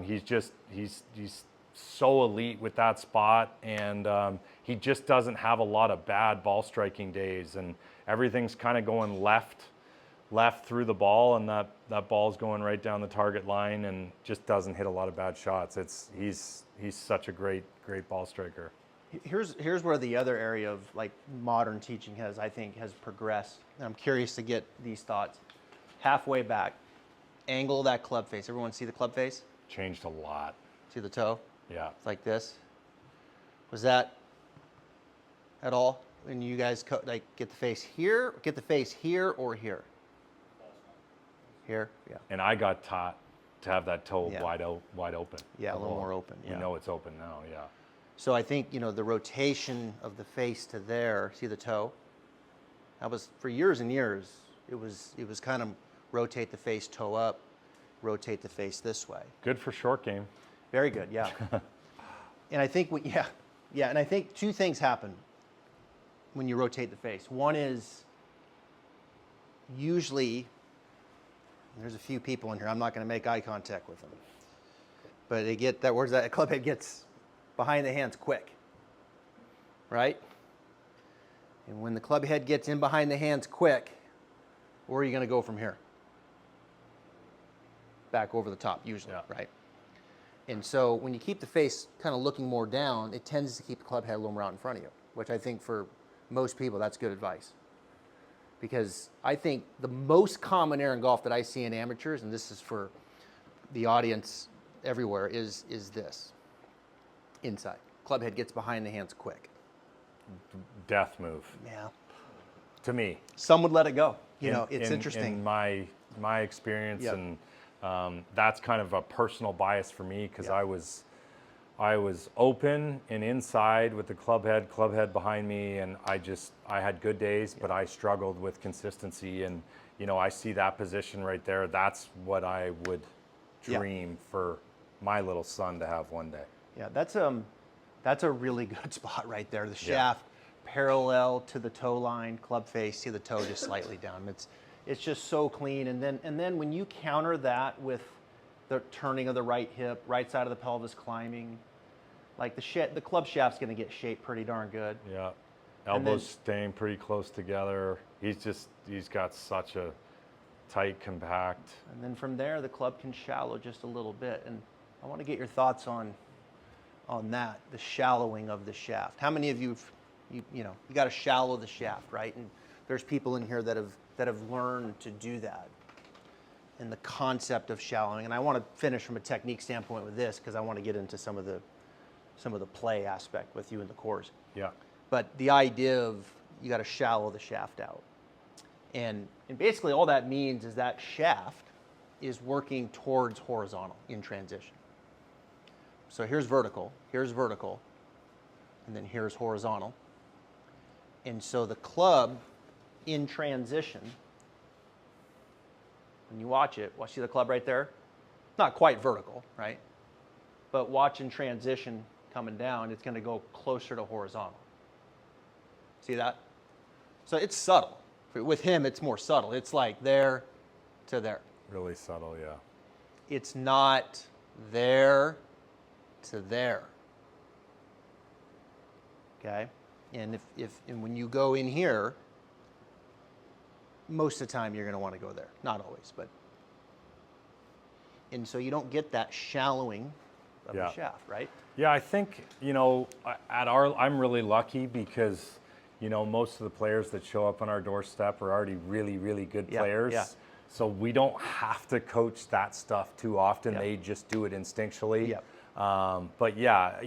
He's so elite with that spot, and he just doesn't have a lot of bad ball striking days, and everything's kind of going left through the ball, and that ball's going right down the target line, and just doesn't hit a lot of bad shots. He's such a great ball striker. Here's where the other area of like modern teaching I think has progressed. And I'm curious to get these thoughts. Halfway back, angle that club face. Everyone see the club face? Changed a lot. See the toe? Yeah. It's like this. Was that at all when you guys like get the face here or here? Here, yeah. And I got taught to have that toe Yeah. wide open. Yeah, a little more open. We Yeah. know it's open now. Yeah. So I think, the rotation of the face to there, see the toe? That was, for years and years, it was kind of rotate the face, toe up, rotate the face this way. Good for short game. Very good, yeah. And I think, and I think two things happen when you rotate the face. One is usually, there's a few people in here, I'm not going to make eye contact with them, but they get that, where's that club head gets behind the hands quick, right? And when the club head gets in behind the hands quick, where are you going to go from here? Back over the top, usually, Yeah. right? And so when you keep the face kind of looking more down, it tends to keep the club head a little more out in front of you, which I think for most people, that's good advice. Because I think the most common error in golf that I see in amateurs, and this is for the audience everywhere, is this. Inside. Club head gets behind the hands quick. Death move Yeah. to me. Some would let it go. It's In interesting. my experience, Yep. and that's kind of a personal bias for me because Yep. I was open and inside with the club head behind me, and I had good days, but I struggled with consistency. And I see that position right there. That's what I would dream for my little son to have one day. Yeah, that's a really good spot right there. The shaft parallel to the toe line, club face, see the toe just slightly down. It's just so clean. And then when you counter that with the turning of the right hip, right side of the pelvis climbing, like the club shaft's going to get shaped pretty darn good. Yeah, And elbows then- staying pretty close together. He's got such a tight, compact. And then from there, the club can shallow just a little bit. And I want to get your thoughts on that, the shallowing of the shaft. How many of you got to shallow the shaft, right? And there's people in here that have learned to do that. And the concept of shallowing. And I want to finish from a technique standpoint with this because I want to get into some of the play aspect with you in the course. Yeah. But the idea of you got to shallow the shaft out. And basically all that means is that shaft is working towards horizontal in transition. So here's vertical, and then here's horizontal. And so the club in transition, when you watch it, see the club right there? Not quite vertical, right? But watch in transition coming down, it's going to go closer to horizontal. See that? So it's subtle. With him, it's more subtle. It's like there to there. Really subtle, yeah. It's not there to there. Okay? And and when you go in here, most of the time you're going to want to go there. Not always, but. And so you don't get that shallowing of the shaft, right? Yeah, I think, I'm really lucky because, most of the players that show up on our doorstep are already really, really good players. Yeah. So we don't have to coach that stuff too often. Yeah. They just do it instinctually. Yeah. But yeah,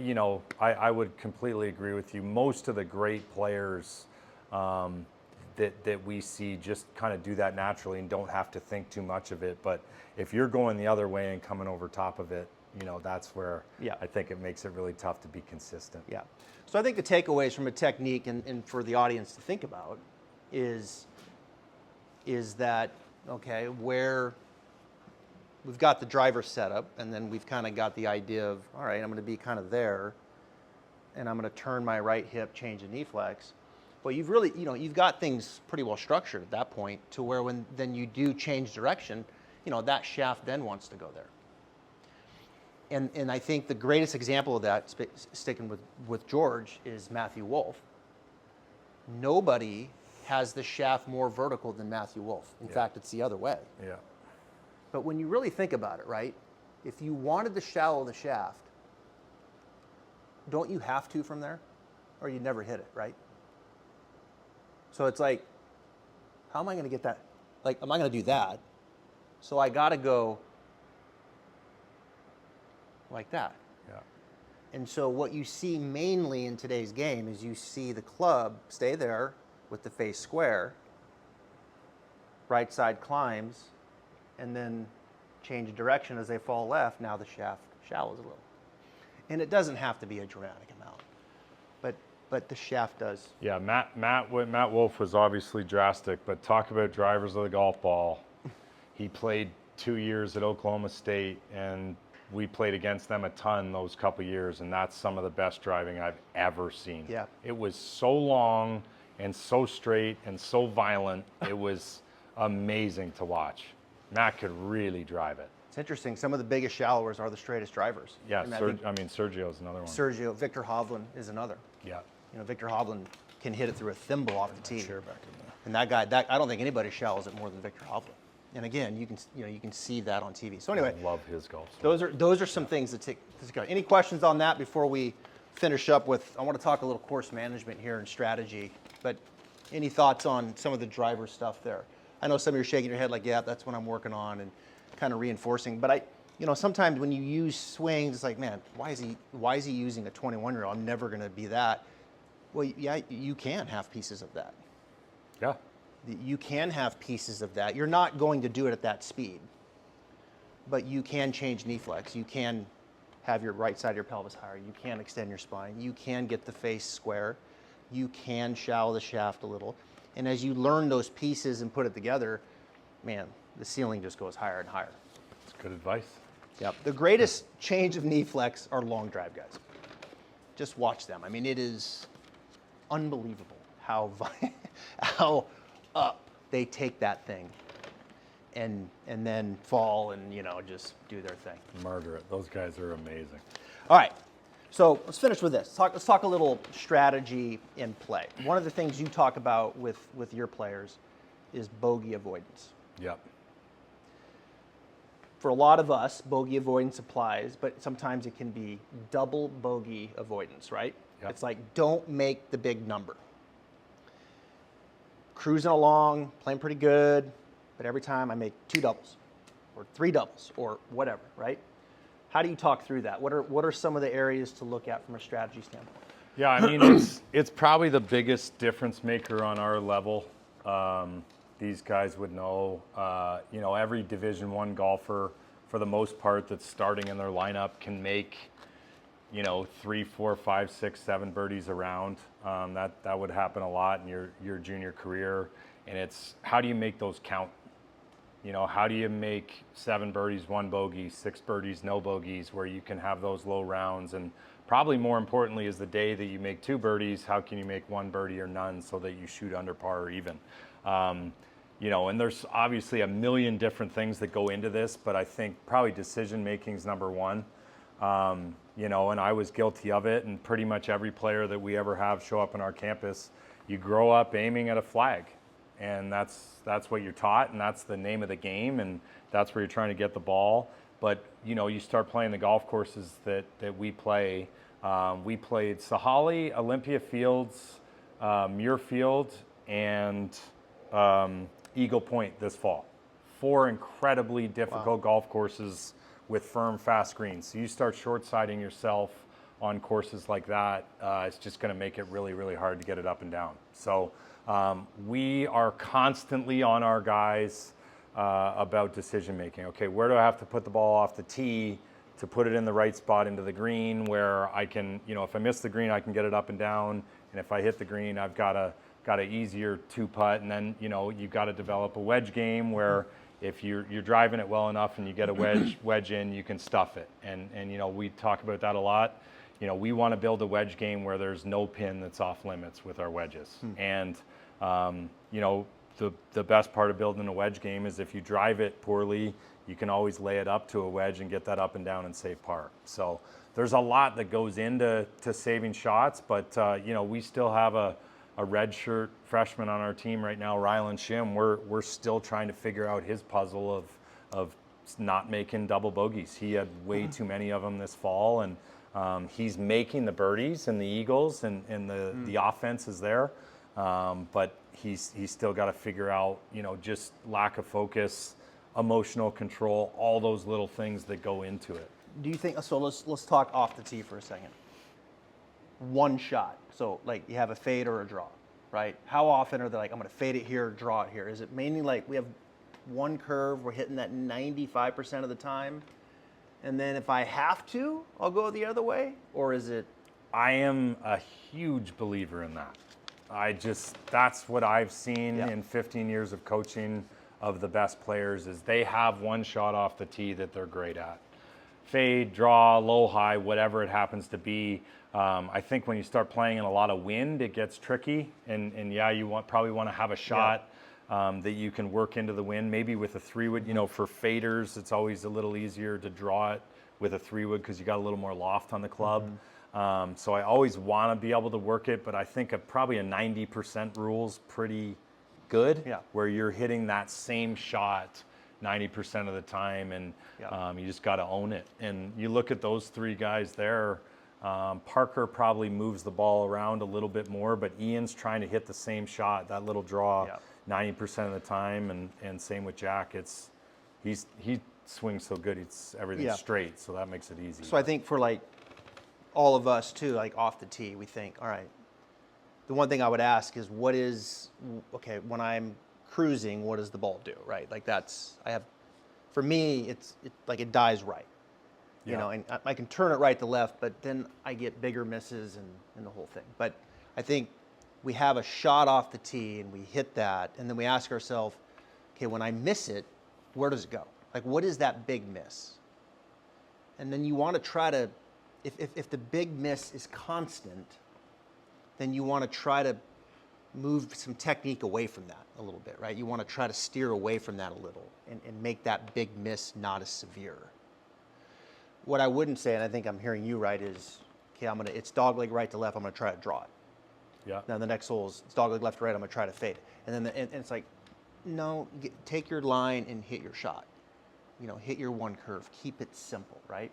I would completely agree with you. Most of the great players that we see just kind of do that naturally and don't have to think too much of it. But if you're going the other way and coming over top of it, that's where I think it makes it really tough to be consistent. Yeah. So I think the takeaways from a technique and for the audience to think about is that, okay, where we've got the driver set up and then we've kind of got the idea of, all right, I'm going to be kind of there and I'm going to turn my right hip, change the knee flex. Well, you've really, you've got things pretty well structured at that point to where when then you do change direction, that shaft then wants to go there. And I think the greatest example of that, sticking with George, is Matthew Wolff. Nobody has the shaft more vertical than Matthew Wolff. In fact, it's the other way. Yeah. But when you really think about it, right, if you wanted to shallow the shaft, don't you have to from there? or you never hit it, right? So it's like, how am I going to get that? Like, am I going to do that? So I got to go like that. Yeah. And so what you see mainly in today's game is you see the club stay there with the face square, right side climbs, and then change direction as they fall left. Now the shaft shallows a little. And it doesn't have to be a dramatic amount, but the shaft does. Yeah, Matt Wolf was obviously drastic, but talk about drivers of the golf ball. He played 2 years at Oklahoma State, and we played against them a ton those couple years, and that's some of the best driving I've ever seen. Yeah. It was so long and so straight and so violent. It was amazing to watch. Matt could really drive it. It's interesting. Some of the biggest shallowers are the straightest drivers. Yeah, I mean, Sergio's another one. Sergio, Victor Hovland is another. Yeah. You know, Victor Hovland can hit it through a thimble off the tee. Chair back in there. And that guy, I don't think anybody shallows it more than Victor Hovland. And again, you can see that on TV. So anyway, I love his golf swing. those are some things that take. Any questions on that before we finish up with? I want to talk a little course management here and strategy. But any thoughts on some of the driver stuff there? I know some of you are shaking your head like, yeah, that's what I'm working on, and kind of reinforcing. But sometimes when you use swings, it's like, man, why is he using a 21-year-old? I'm never going to be that. Well, yeah, you can have pieces of that. Yeah. You can have pieces of that. You're not going to do it at that speed, but you can change knee flex. You can have your right side of your pelvis higher. You can extend your spine. You can get the face square. You can shallow the shaft a little. And as you learn those pieces and put it together, man, the ceiling just goes higher and higher. That's good advice. Yep. The greatest change of knee flex are long drive guys. Just watch them. I mean, it is unbelievable how up they take that thing and then fall and just do their thing. Murder it. Those guys are amazing. All right. So let's finish with this. Let's talk a little strategy in play. One of the things you talk about with your players is bogey avoidance. Yep. For a lot of us, bogey avoidance applies, but sometimes it can be double bogey avoidance, right? Yep. It's like, don't make the big number. Cruising along, playing pretty good, but every time I make 2 doubles or 3 doubles or whatever, right? How do you talk through that? What are some of the areas to look at from a strategy standpoint? Yeah, I mean, it's probably the biggest difference maker on our level. These guys would know, every Division I golfer, for the most part, that's starting in their lineup can make, 3, 4, 5, 6, 7 birdies around. That would happen a lot in your junior career. And it's, how do you make those count? How do you make 7 birdies, 1 bogey, 6 birdies, no bogeys, where you can have those low rounds? And probably more importantly is the day that you make 2 birdies, how can you make 1 birdie or none so that you shoot under par or even? And there's obviously a million different things that go into this, but I think probably decision making is number one. And I was guilty of it, and pretty much every player that we ever have show up on our campus, you grow up aiming at a flag. And that's what you're taught, and that's the name of the game, and that's where you're trying to get the ball. But you start playing the golf courses that we play. We played Sahali, Olympia Fields, Muirfield, and Eagle Point this fall. 4 incredibly difficult golf courses with firm, fast greens. So you start short-siding yourself on courses like that. It's just going to make it really, really hard to get it up and down. So we are constantly on our guys about decision making. Okay, where do I have to put the ball off the tee to put it in the right spot into the green where I can, if I miss the green, I can get it up and down. And if I hit the green, I've got an easier 2-putt. And then, you've got to develop a wedge game where if you're driving it well enough and you get a wedge in, you can stuff it. And we talk about that a lot. We want to build a wedge game where there's no pin that's off limits with our wedges. And, the best part of building a wedge game is if you drive it poorly, you can always lay it up to a wedge and get that up and down and save par. So there's a lot that goes into saving shots, but, we still have a redshirt freshman on our team right now, Rylan Shim. We're still trying to figure out his puzzle of not making double bogeys. He had way too many of them this fall, and He's making the birdies and the eagles, and the offense is there, but he's still got to figure out, just lack of focus, emotional control, all those little things that go into it. Do you think, so let's talk off the tee for a second. One shot. So like you have a fade or a draw, right? How often are they like, I'm going to fade it here, draw it here? Is it mainly like we have one curve, we're hitting that 95% of the time, and then if I have to, I'll go the other way? Or is it? I am a huge believer in that. That's what I've seen in 15 years of coaching of the best players, is they have one shot off the tee that they're great at. Fade, draw, low, high, whatever it happens to be. I think when you start playing in a lot of wind, it gets tricky. And yeah, you probably want to have a shot that you can work into the wind. Maybe with a 3-wood, for faders, it's always a little easier to draw it with a 3-wood because you got a little more loft on the club. So I always want to be able to work it, but I think probably a 90% rule's pretty good, where you're hitting that same shot 90% of the time, and you just got to own it. And you look at those three guys there, Parker probably moves the ball around a little bit more, but Ian's trying to hit the same shot, that little draw, 90% of the time, and same with Jack. He swings so good, everything's straight, so that makes it easy. So I think for like all of us too, like off the tee, we think, all right, the one thing I would ask is when I'm cruising, what does the ball do, right? Like for me, it's like it dies right. And I can turn it right to left, but then I get bigger misses and the whole thing. But I think we have a shot off the tee and we hit that, and then we ask ourselves, okay, when I miss it, where does it go? Like, what is that big miss? And then you want to try to, if the big miss is constant, then you want to try to move some technique away from that a little bit, right? You want to try to steer away from that a little and make that big miss not as severe. What I wouldn't say, and I think I'm hearing you right, is, okay, it's dogleg right to left, I'm going to try to draw it. Yeah. Now the next hole is it's dogleg left to right, I'm going to try to fade it. And then and it's like, no, take your line and hit your shot. Hit your one curve. Keep it simple, right?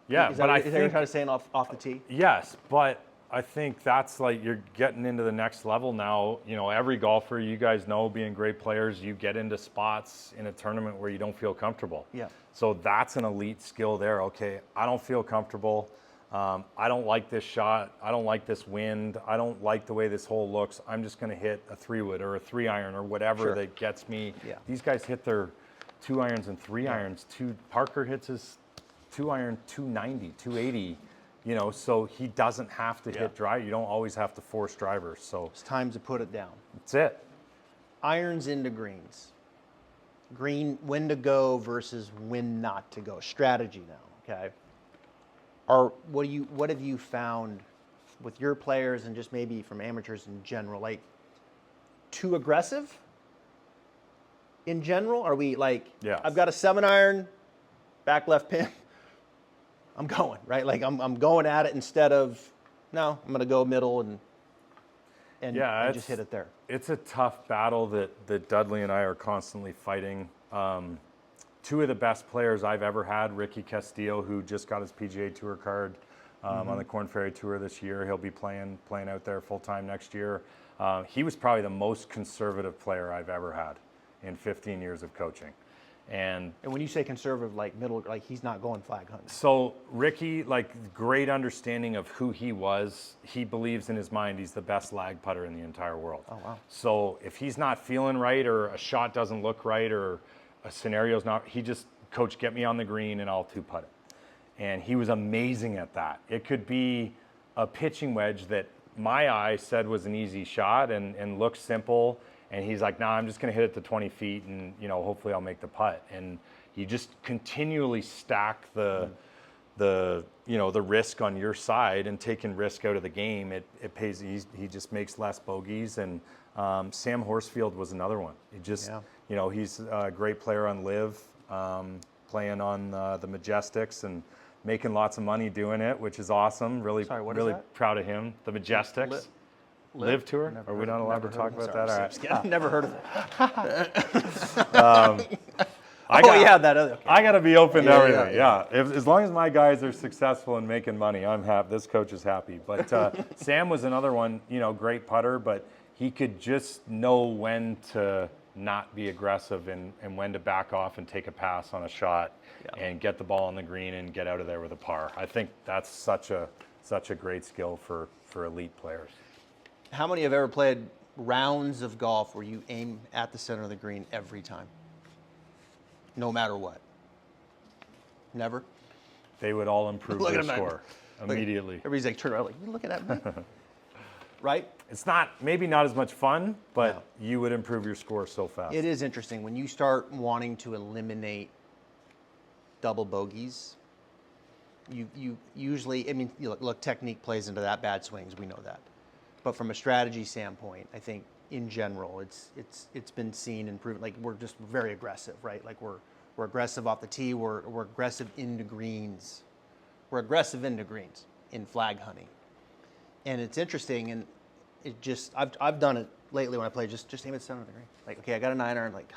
Yeah, is that what you're trying to say off the tee? Yes, but I think that's like you're getting into the next level now. Every golfer, you guys know, being great players, you get into spots in a tournament where you don't feel comfortable. Yeah. So that's an elite skill there. Okay, I don't feel comfortable. I don't like this shot. I don't like this wind. I don't like the way this hole looks. I'm just going to hit a 3-wood or a 3-iron or whatever that gets me. Yeah. These guys hit their 2-irons and 3-irons. Parker hits his 2-iron 290, 280. So he doesn't have to hit drive. You don't always have to force drivers. So it's time to put it down. That's it. Irons into greens. Green, when to go versus when not to go. Strategy now, okay? What have you found with your players and just maybe from amateurs in general? Like, too aggressive in general? Are we like, I've got a 7-iron, back left pin, I'm going, right? Like I'm going at it instead of, no, I'm going to go middle and just hit it there. It's a tough battle that Dudley and I are constantly fighting. Two of the best players I've ever had, Ricky Castillo, who just got his PGA Tour card on the Corn Ferry Tour this year. He'll be playing out there full-time next year. He was probably the most conservative player I've ever had in 15 years of coaching. And when you say conservative, like middle, like he's not going flag hunting. So Ricky, like, great understanding of who he was. He believes in his mind he's the best lag putter in the entire world. Oh, wow. So if he's not feeling right or a shot doesn't look right or a scenario's not, he just, coach, get me on the green and I'll 2-putt it. And he was amazing at that. It could be a pitching wedge that my eye said was an easy shot and looked simple. And he's like, nah, I'm just going to hit it to 20 feet and, hopefully I'll make the putt. And you just continually stack the risk on your side, and taking risk out of the game, it pays. He just makes less bogeys. And Sam Horsfield was another one. He just, he's a great player on Live, playing on the Majestics and making lots of money doing it, which is awesome. Really, really proud of him. The Majestics. Live Tour? Are we not allowed to talk about that? All right. Never heard of that other. Okay. I got to be open to Yeah, everything. yeah. As long as my guys are successful and making money, I'm happy. This coach is happy. But Sam was another one, great putter, but he could just know when to not be aggressive and when to back off and take a pass on a shot and get the ball on the green and get out of there with a par. I think that's such a great skill for elite players. How many have ever played rounds of golf where you aim at the center of the green every time? No matter what? Never? They would all improve Look their at 'em, score immediately. Everybody's like, turn around, like, you looking at me? Right? It's maybe not as much fun, but No. you would improve your score so fast. It is interesting when you start wanting to eliminate double bogeys. You usually, I mean, look, technique plays into that, bad swings, we know that. But from a strategy standpoint, I think in general, it's been seen and proven. Like we're just very aggressive, right? Like we're aggressive off the tee. We're aggressive into greens. We're aggressive into greens in flag hunting, and it's interesting. And it just I've done it lately when I play. Just aim at the center of the green. Like okay, I got a 9-iron. Like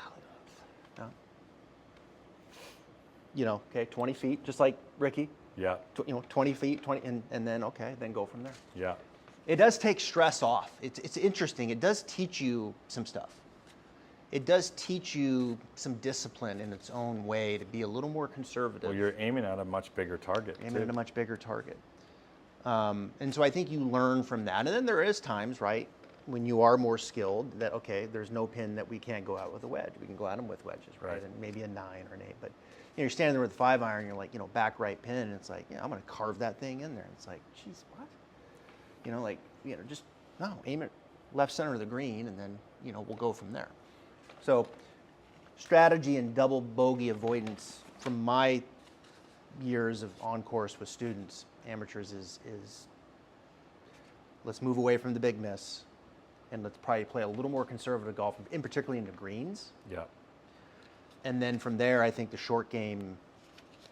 no. Okay, 20 feet, just like Ricky. Yeah. 20 feet, and then okay, then go from there. Yeah. It does take stress off. It's interesting. It does teach you some stuff. It does teach you some discipline in its own way to be a little more conservative. Well, you're aiming at a much bigger target. Aiming at a much bigger target. And so I think you learn from that. And then there is times, right, when you are more skilled that, okay, there's no pin that we can't go out with a wedge. We can go at them with wedges, right? And maybe a 9 or an 8. But you're standing there with a 5-iron, you're like, back right pin, and it's like, I'm going to carve that thing in there. And it's like, geez, what? Just, no, aim it left center of the green, and then, we'll go from there. So strategy and double bogey avoidance from my years of on course with students, amateurs, is let's move away from the big miss, and let's probably play a little more conservative golf, in particularly into greens. Yeah. And then from there, I think the short game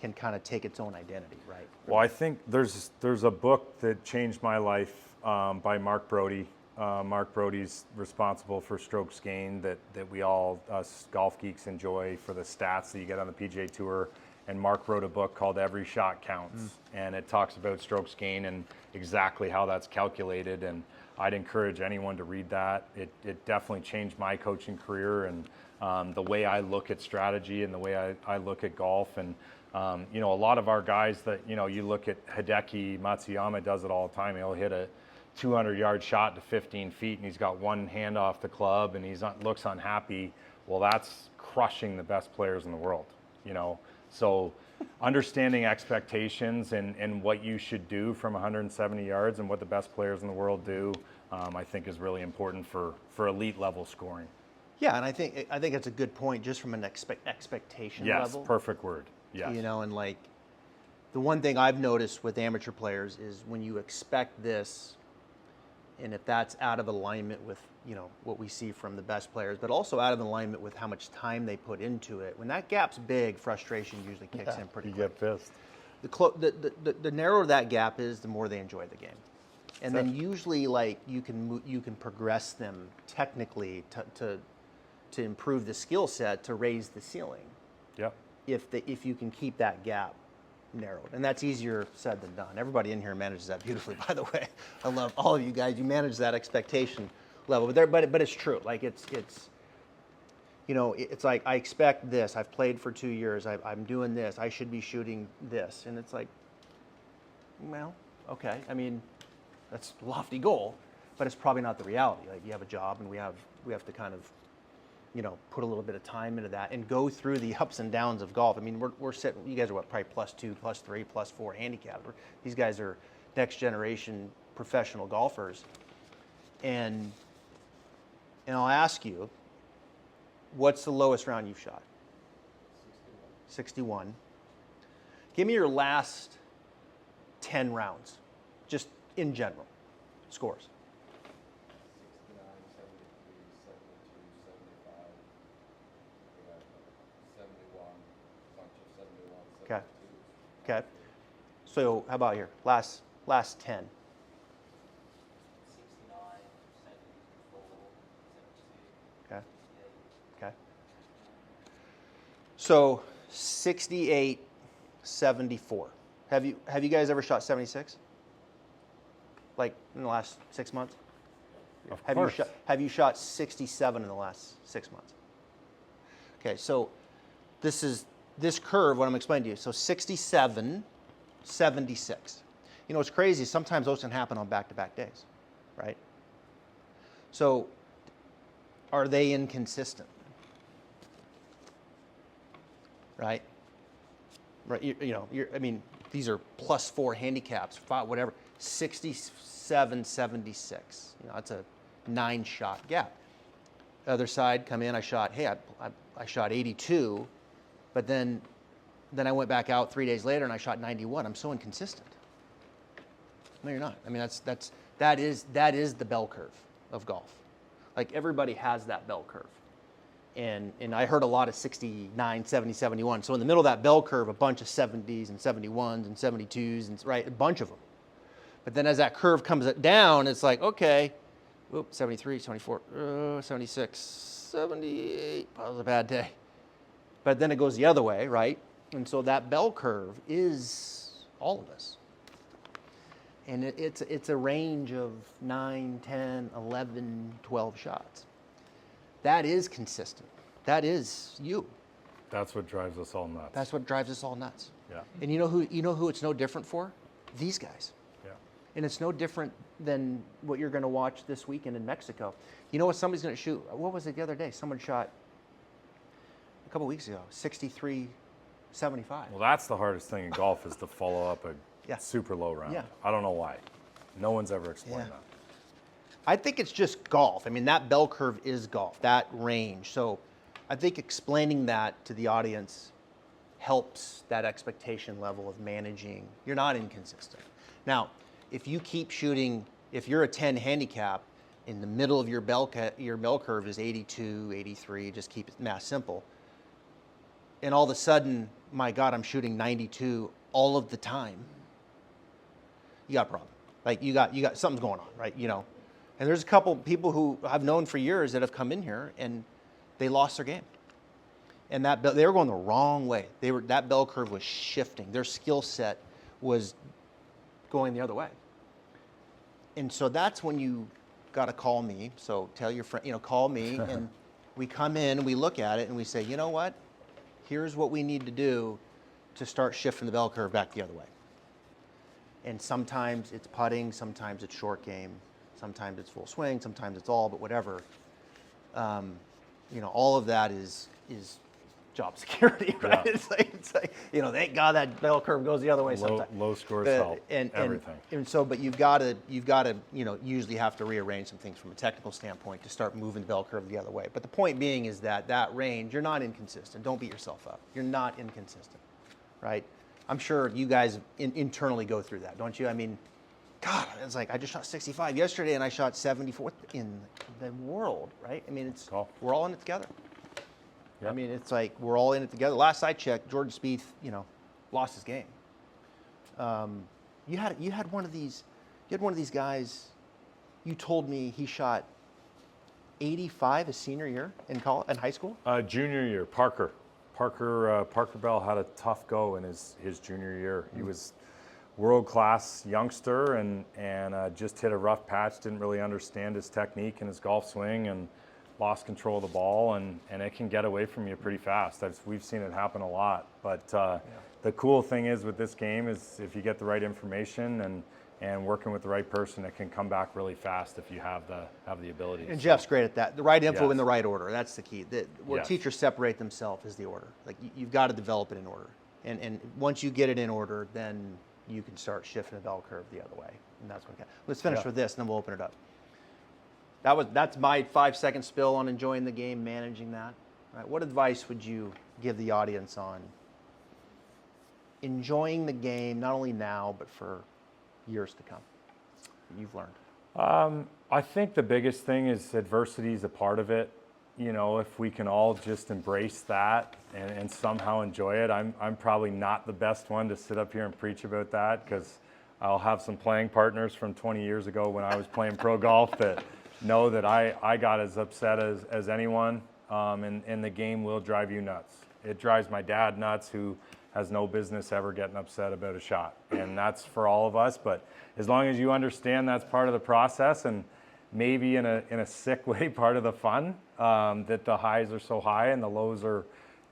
can kind of take its own identity, right? Well, I think there's a book that changed my life by Mark Brody. Mark Brody's responsible for strokes gained that we all, us golf geeks, enjoy for the stats that you get on the PGA Tour. And Mark wrote a book called Every Shot Counts. And it talks about strokes gained and exactly how that's calculated. And I'd encourage anyone to read that. It definitely changed my coaching career and the way I look at strategy and the way I look at golf. And a lot of our guys that, you look at Hideki Matsuyama does it all the time. He'll hit a 200-yard shot to 15 feet and he's got one hand off the club and looks unhappy. Well, that's crushing the best players in the world, So understanding expectations and what you should do from 170 yards and what the best players in the world do, I think is really important for elite level scoring. Yeah, and I think it's a good point just from an expectation level. Yes, perfect word. Yes. And like the one thing I've noticed with amateur players is when you expect this, and if that's out of alignment with what we see from the best players, but also out of alignment with how much time they put into it, when that gap's big, frustration usually kicks in pretty quick. You get pissed. The narrower that gap is, the more they enjoy the game, and then usually like you can progress them technically to improve the skill set to raise the ceiling. Yep. If you can keep that gap narrowed, and that's easier said than done. Everybody in here manages that beautifully, by the way. I love all of you guys. You manage that expectation level, but it's true. Like it's like I expect this. I've played for 2 years. I'm doing this. I should be shooting this, and it's like, well, okay. I mean, that's a lofty goal, but it's probably not the reality. Like you have a job, and we have to kind of put a little bit of time into that and go through the ups and downs of golf. I mean, we're sitting, you guys are what, probably +2, +3, +4 handicap. These guys are next generation professional golfers. And I'll ask you, what's the lowest round you've shot? 61. Give me your last 10 rounds, just in general, scores. 71, 72, 75. Okay. So how about here? Last 10. 69, 74, 72. Okay. Okay. So 68, 74. Have you guys ever shot 76? Like in the last 6 months? Of Have course. have you shot 67 in the last 6 months? Okay, so this curve, what I'm explaining to you. So 67, 76. You know, what's crazy, sometimes those can happen on back-to-back days, right? So are they inconsistent? Right? Right. I mean, these are +4 handicaps, 5, whatever. 67, 76. You know, that's a 9-shot gap. Other side, come in, I shot, hey, I shot 82, but then I went back out 3 days later and I shot 91. I'm so inconsistent. No, you're not. I mean, that is the bell curve of golf. Like everybody has that bell curve. And I heard a lot of 69, 70, 71. So in the middle of that bell curve, a bunch of 70s and 71s and 72s, and right, a bunch of them. But then as that curve comes down, it's like, okay, whoop, 73, 74, 76, 78, that was a bad day. But then it goes the other way, right? And so that bell curve is all of us. And it's a range of 9, 10, 11, 12 shots. That is consistent. That is you. That's what drives us all nuts. That's what drives us all nuts. Yeah. And you know who it's no different for? These guys. Yeah. And it's no different than what you're going to watch this weekend in Mexico. You know what somebody's going to shoot? What was it the other day? Someone shot a couple weeks ago, 63, 75. Well, that's the hardest thing in golf is to follow up a Yeah. super low round. Yeah. I don't know why. No one's ever explained Yeah. that. I think it's just golf. I mean, that bell curve is golf, that range. So I think explaining that to the audience helps that expectation level of managing. You're not inconsistent. Now, if you keep shooting, if you're a 10 handicap, in the middle of your bell curve is 82, 83, just keep it math simple. And all of a sudden, my God, I'm shooting 92 all of the time. You got a problem. Like you got something's going on, right? You know. And there's a couple people who I've known for years that have come in here and they lost their game. And they were going the wrong way. That bell curve was shifting. Their skill set was going the other way. And so that's when you got to call me. So tell your friend, call me, and we come in and we look at it and we say, you know what? Here's what we need to do to start shifting the bell curve back the other way. And sometimes it's putting, sometimes it's short game. Sometimes it's full swing, sometimes it's all, but whatever. All of that is job security, right? Yeah. It's like, thank God that bell curve goes the other way sometimes. Low scores help everything. And so, but you've got to, usually have to rearrange some things from a technical standpoint to start moving the bell curve the other way. But the point being is that range, you're not inconsistent. Don't beat yourself up. You're not inconsistent, right? I'm sure you guys internally go through that, don't you? I mean, God, it's like I just shot 65 yesterday and I shot 74th in the world, right? I mean, we're all in it together. Yep. I mean, it's like we're all in it together. Last I checked, Jordan Spieth, lost his game. You had one of these guys. You told me he shot 85 his senior year in high school. Junior year, Parker Bell had a tough go in his junior year. He was world-class youngster and just hit a rough patch, didn't really understand his technique and his golf swing and lost control of the ball, and it can get away from you pretty fast. We've seen it happen a lot. But the cool thing is with this game is if you get the right information and working with the right person, it can come back really fast if you have the ability. And Jeff's great at that. The right info Yes. in the right order. That's the key. Where Yes. teachers separate themselves is the order. Like you've got to develop it in order. And once you get it in order, then you can start shifting the bell curve the other way. And that's what. Let's finish Yeah. with this, and then we'll open it up. That's my 5-second spill on enjoying the game, managing that. Right? What advice would you give the audience on enjoying the game, not only now but for years to come? That you've learned. I think the biggest thing is adversity is a part of it. If we can all just embrace that and somehow enjoy it. I'm probably not the best one to sit up here and preach about that because I'll have some playing partners from 20 years ago when I was playing pro golf that know that I got as upset as anyone, and the game will drive you nuts. it drives my dad nuts, who has no business ever getting upset about a shot. And that's for all of us. But as long as you understand that's part of the process, and maybe in a sick way part of the fun, that the highs are so high and the lows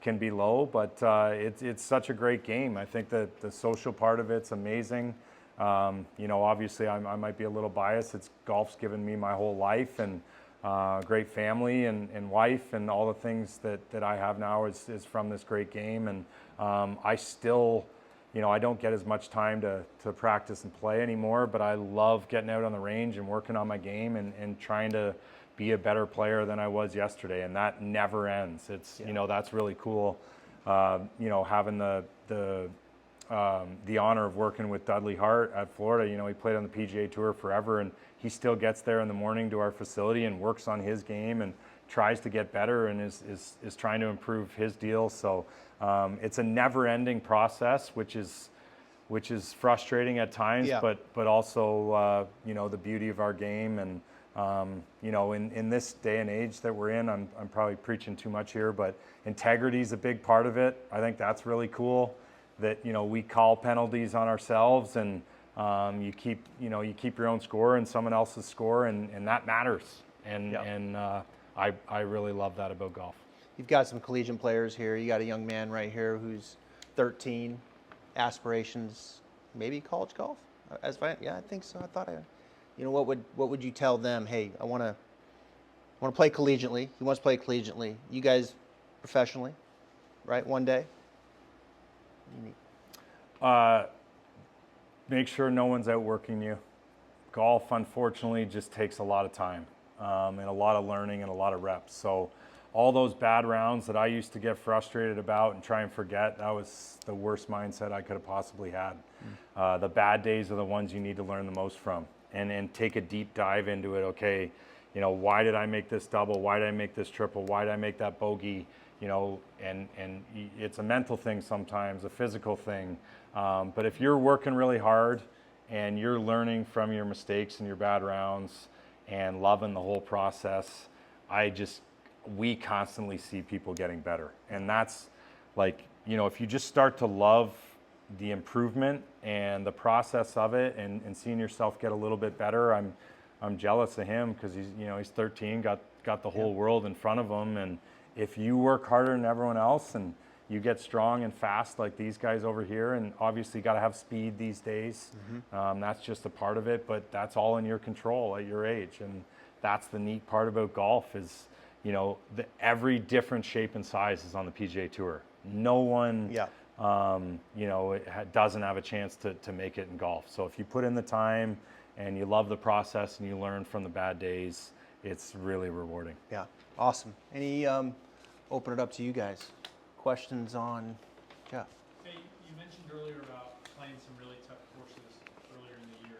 can be low. But it's such a great game. I think that the social part of it's amazing. Obviously I might be a little biased. Golf's given me my whole life, and great family and wife, and all the things that I have now is from this great game. And I still, I don't get as much time to practice and play anymore, but I love getting out on the range and working on my game and trying to be a better player than I was yesterday. And that never ends. It's, that's really cool. Having the honor of working with Dudley Hart at Florida. He played on the PGA Tour forever, and he still gets there in the morning to our facility and works on his game and tries to get better and is trying to improve his deal. So it's a never-ending process, which is frustrating at times, but also the beauty of our game. And in this day and age that we're in, I'm probably preaching too much here, but integrity is a big part of it. I think that's really cool. That we call penalties on ourselves, and you keep your own score and someone else's score, and that matters. And I really love that about golf. You've got some collegiate players here. You got a young man right here who's 13, aspirations, maybe college golf. I think so. I thought what would you tell them? Hey, I want to play collegiately. He wants to play collegiately. You guys professionally, right? One day. Make sure no one's outworking you. Golf, unfortunately, just takes a lot of time and a lot of learning and a lot of reps. So all those bad rounds that I used to get frustrated about and try and forget, that was the worst mindset I could have possibly had. The bad days are the ones you need to learn the most from, and take a deep dive into it. Okay, why did I make this double? Why did I make this triple? Why did I make that bogey? And it's a mental thing sometimes, a physical thing. But if you're working really hard and you're learning from your mistakes and your bad rounds and loving the whole process, we constantly see people getting better. And that's like, if you just start to love the improvement and the process of it and seeing yourself get a little bit better, I'm jealous of him, because he's 13, got the whole world in front of him. And if you work harder than everyone else and you get strong and fast like these guys over here, and obviously got to have speed these days, that's just a part of it, but that's all in your control at your age. And that's the neat part about golf is, every different shape and size is on the PGA Tour. No one, doesn't have a chance to make it in golf. So if you put in the time and you love the process and you learn from the bad days, it's really rewarding. Yeah, awesome. Any, open it up to you guys. Questions on Jeff? Hey, you mentioned earlier about playing some really tough courses earlier in the year.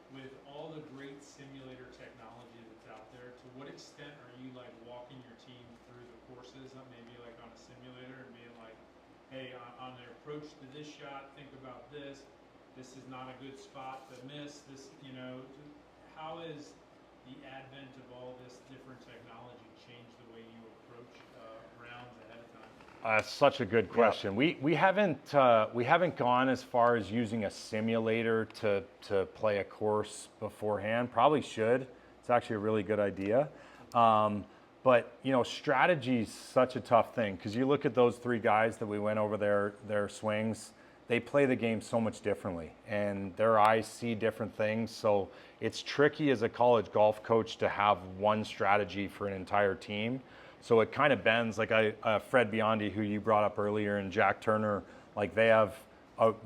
With all the great simulator technology that's out there, to what extent are you like walking your team through the courses, maybe like on a simulator, and being like, hey, on their approach to this shot, think about this. This is not a good spot to miss. How is the advent of all this different technology changed the way you approach rounds ahead of time? Such a good question. We haven't gone as far as using a simulator to play a course beforehand. Probably should. It's actually a really good idea. But strategy's such a tough thing, because you look at those three guys that we went over their swings. They play the game so much differently, and their eyes see different things. So it's tricky as a college golf coach to have one strategy for an entire team. So it kind of bends. Like Fred Biondi, who you brought up earlier, and Jack Turner, like they have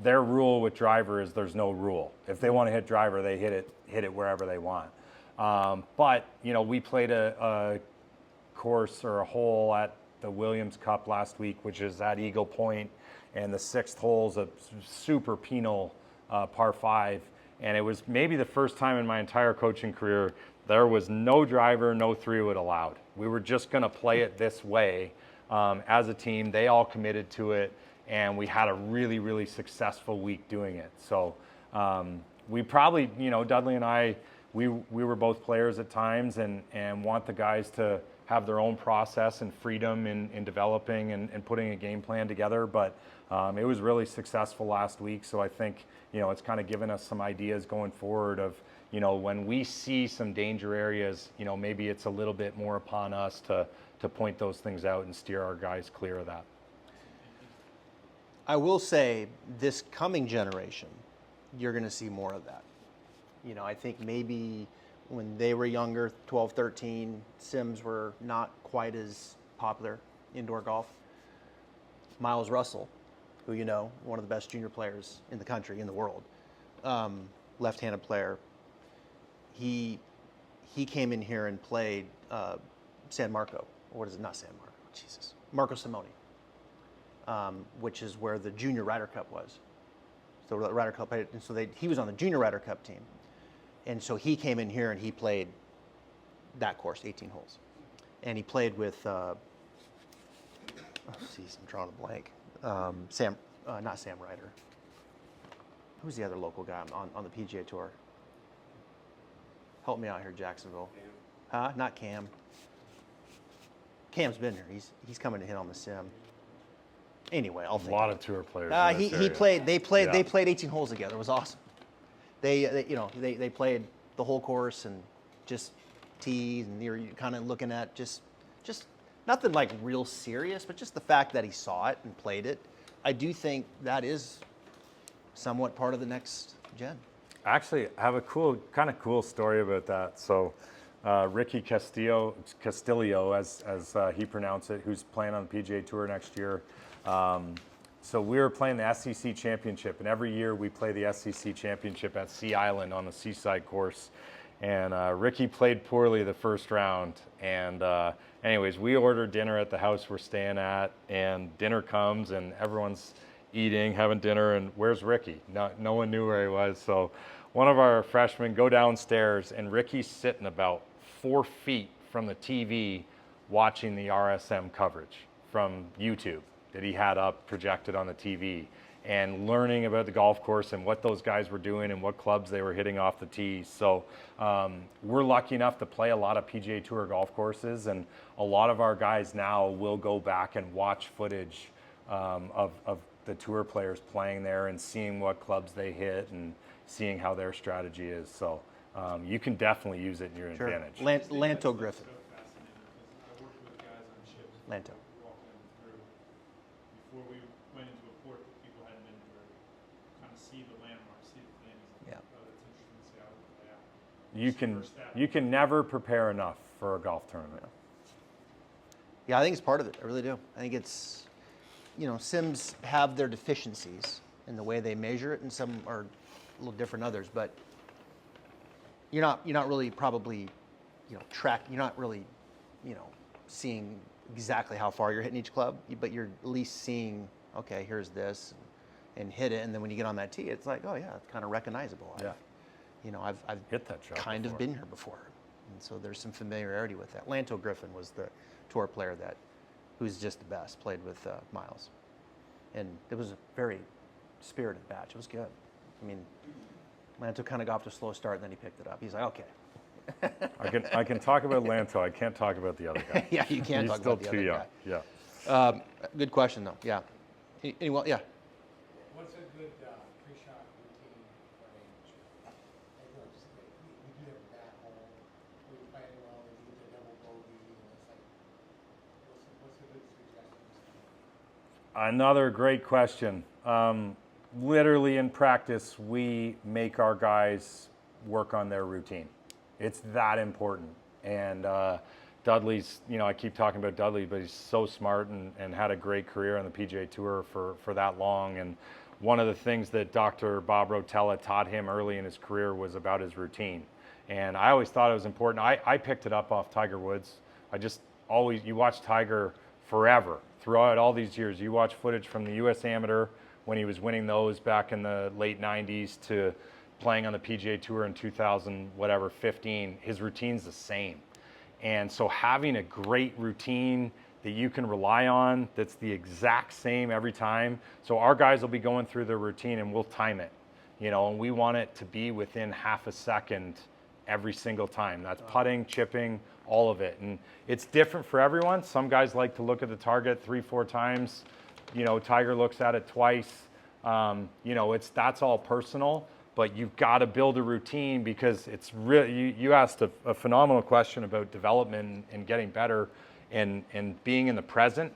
their rule with driver is there's no rule. If they want to hit driver, they hit it wherever they want. But we played a course or a hole at the Williams Cup last week, which is at Eagle Point, and the sixth hole is a super penal par 5. And it was maybe the first time in my entire coaching career there was no driver, no 3-wood allowed. We were just going to play it this way as a team. They all committed to it, and we had a really, really successful week doing it. So we probably, Dudley and I, we were both players at times and want the guys to have their own process and freedom in developing and putting a game plan together. But it was really successful last week. So I think, it's kind of given us some ideas going forward of, when we see some danger areas, maybe it's a little bit more upon us to point those things out and steer our guys clear of that. I will say this coming generation, you're going to see more of that. I think maybe when they were younger, 12, 13, sims were not quite as popular indoor golf. Miles Russell, who one of the best junior players in the country, in the world, left-handed player, he came in here and played San Marco. Or what is it? Not San Marco. Jesus. Marco Simone, which is where the Junior Ryder Cup was. So the Ryder Cup, and so he was on the Junior Ryder Cup team. And so he came in here and he played that course, 18 holes. And he played with, I'm drawing a blank. Not Sam Ryder. Who's the other local guy on the PGA Tour? Help me out here, Jacksonville. Cam. Huh? Not Cam. Cam's been here. He's coming to hit on the sim. Anyway, I'll think. A lot of tour players. He played. They played. Yeah. They played 18 holes together. It was awesome. They played the whole course and just tees, and you're kind of looking at just nothing like real serious, but just the fact that he saw it and played it. I do think that is somewhat part of the next gen. Actually, I have a kind of cool story about that. So, Ricky Castillo, as he pronounced it, who's playing on the PGA Tour next year. So we were playing the SEC Championship, and every year we play the SEC Championship at Sea Island on the Seaside course. And Ricky played poorly the first round. And anyways, we ordered dinner at the house we're staying at, and dinner comes, and everyone's eating, having dinner, and where's Ricky? No one knew where he was. So one of our freshmen go downstairs, and Ricky's sitting about 4 feet from the TV watching the RSM coverage from YouTube that he had up projected on the TV, and learning about the golf course and what those guys were doing and what clubs they were hitting off the tees. So we're lucky enough to play a lot of PGA Tour golf courses, and a lot of our guys now will go back and watch footage of the tour players playing there and seeing what clubs they hit and seeing how their strategy is. So you can definitely use it in your Sure. advantage. Lanto Griffin. So fascinating because I worked with guys on ships. Lanto. Walking them through before we went into a port that people hadn't been to, kind of see the landmarks, see the things. Yeah. Oh, that's interesting to see how it would play out. You can never prepare enough for a golf tournament. Yeah, I think it's part of it. I really do. I think it's, sims have their deficiencies in the way they measure it, and some are a little different than others. But you're not really probably, you're not really, seeing exactly how far you're hitting each club, but you're at least seeing, okay, here's this, and hit it. And then when you get on that tee, it's like, oh yeah, it's kind of recognizable. Yeah. I've Hit that shot kind before. of been here before, and so there's some familiarity with that. Lanto Griffin was the tour player who's just the best, played with Miles, and it was a very spirited match. It was good. I mean, Lanto kind of got off to a slow start, and then he picked it up. He's like, okay. I can talk about Lanto. I can't talk about the other guy. Yeah, you can He's talk still about the too other young. guy. Yeah. Good question, though. Yeah. Anyone? Yeah. What's a good pre-shot routine for an amateur? I know it's like, we do have a back hole, we play it well, we do the double bogey, and it's like, what's a good suggestion? Another great question. Literally in practice, we make our guys work on their routine. It's that important. And Dudley's, I keep talking about Dudley, but he's so smart and had a great career on the PGA Tour for that long. And one of the things that Dr. Bob Rotella taught him early in his career was about his routine. And I always thought it was important. I picked it up off Tiger Woods. You watch Tiger forever, throughout all these years. You watch footage from the U.S. Amateur when he was winning those back in the late 90s to playing on the PGA Tour in 15. His routine's the same. And so having a great routine that you can rely on, that's the exact same every time. So our guys will be going through their routine and we'll time it, and we want it to be within half a second every single time. That's putting, chipping, all of it. And it's different for everyone. Some guys like to look at the target 3-4 times. You know, Tiger looks at it twice. You know, that's all personal, but you've got to build a routine because it's really, you asked a phenomenal question about development and getting better and being in the present.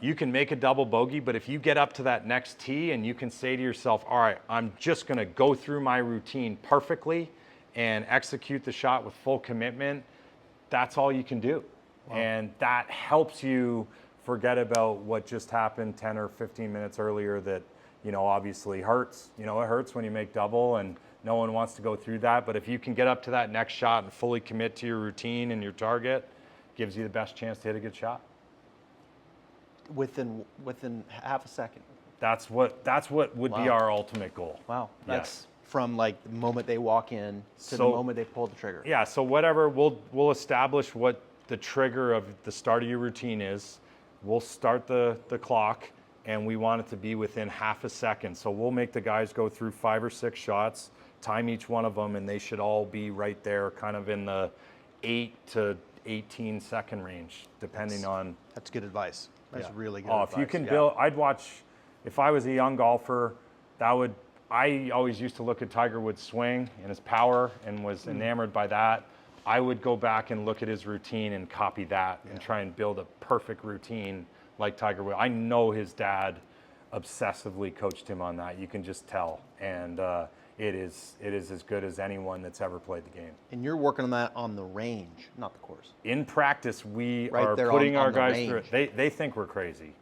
You can make a double bogey, but if you get up to that next tee and you can say to yourself, all right, I'm just going to go through my routine perfectly and execute the shot with full commitment, that's all you can do. Wow. And that helps you forget about what just happened 10 or 15 minutes earlier that, you know, obviously hurts. You know, it hurts when you make double and no one wants to go through that. But if you can get up to that next shot and fully commit to your routine and your target, gives you the best chance to hit a good shot. Within half a second. That's what would be our ultimate goal. Wow. That's Yes. from like the moment they walk in to the moment they pull the trigger. Yeah, so whatever, we'll establish what the trigger of the start of your routine is. We'll start the clock, and we want it to be within half a second. So we'll make the guys go through 5 or 6 shots, time each one of them, and they should all be right there, kind of in the 8 to 18 second range, depending on. That's good advice. That's really good Oh, advice. if you can build, I'd watch, if I was a young golfer, I always used to look at Tiger Woods' swing and his power and was enamored by that. I would go back and look at his routine and copy that and try and build a perfect routine like Tiger Woods. I know his dad obsessively coached him on that. You can just tell. And it is as good as anyone that's ever played the game. And you're working on that on the range, not the course. In practice, we Right are there putting on our the guys range. through it. They think we're crazy.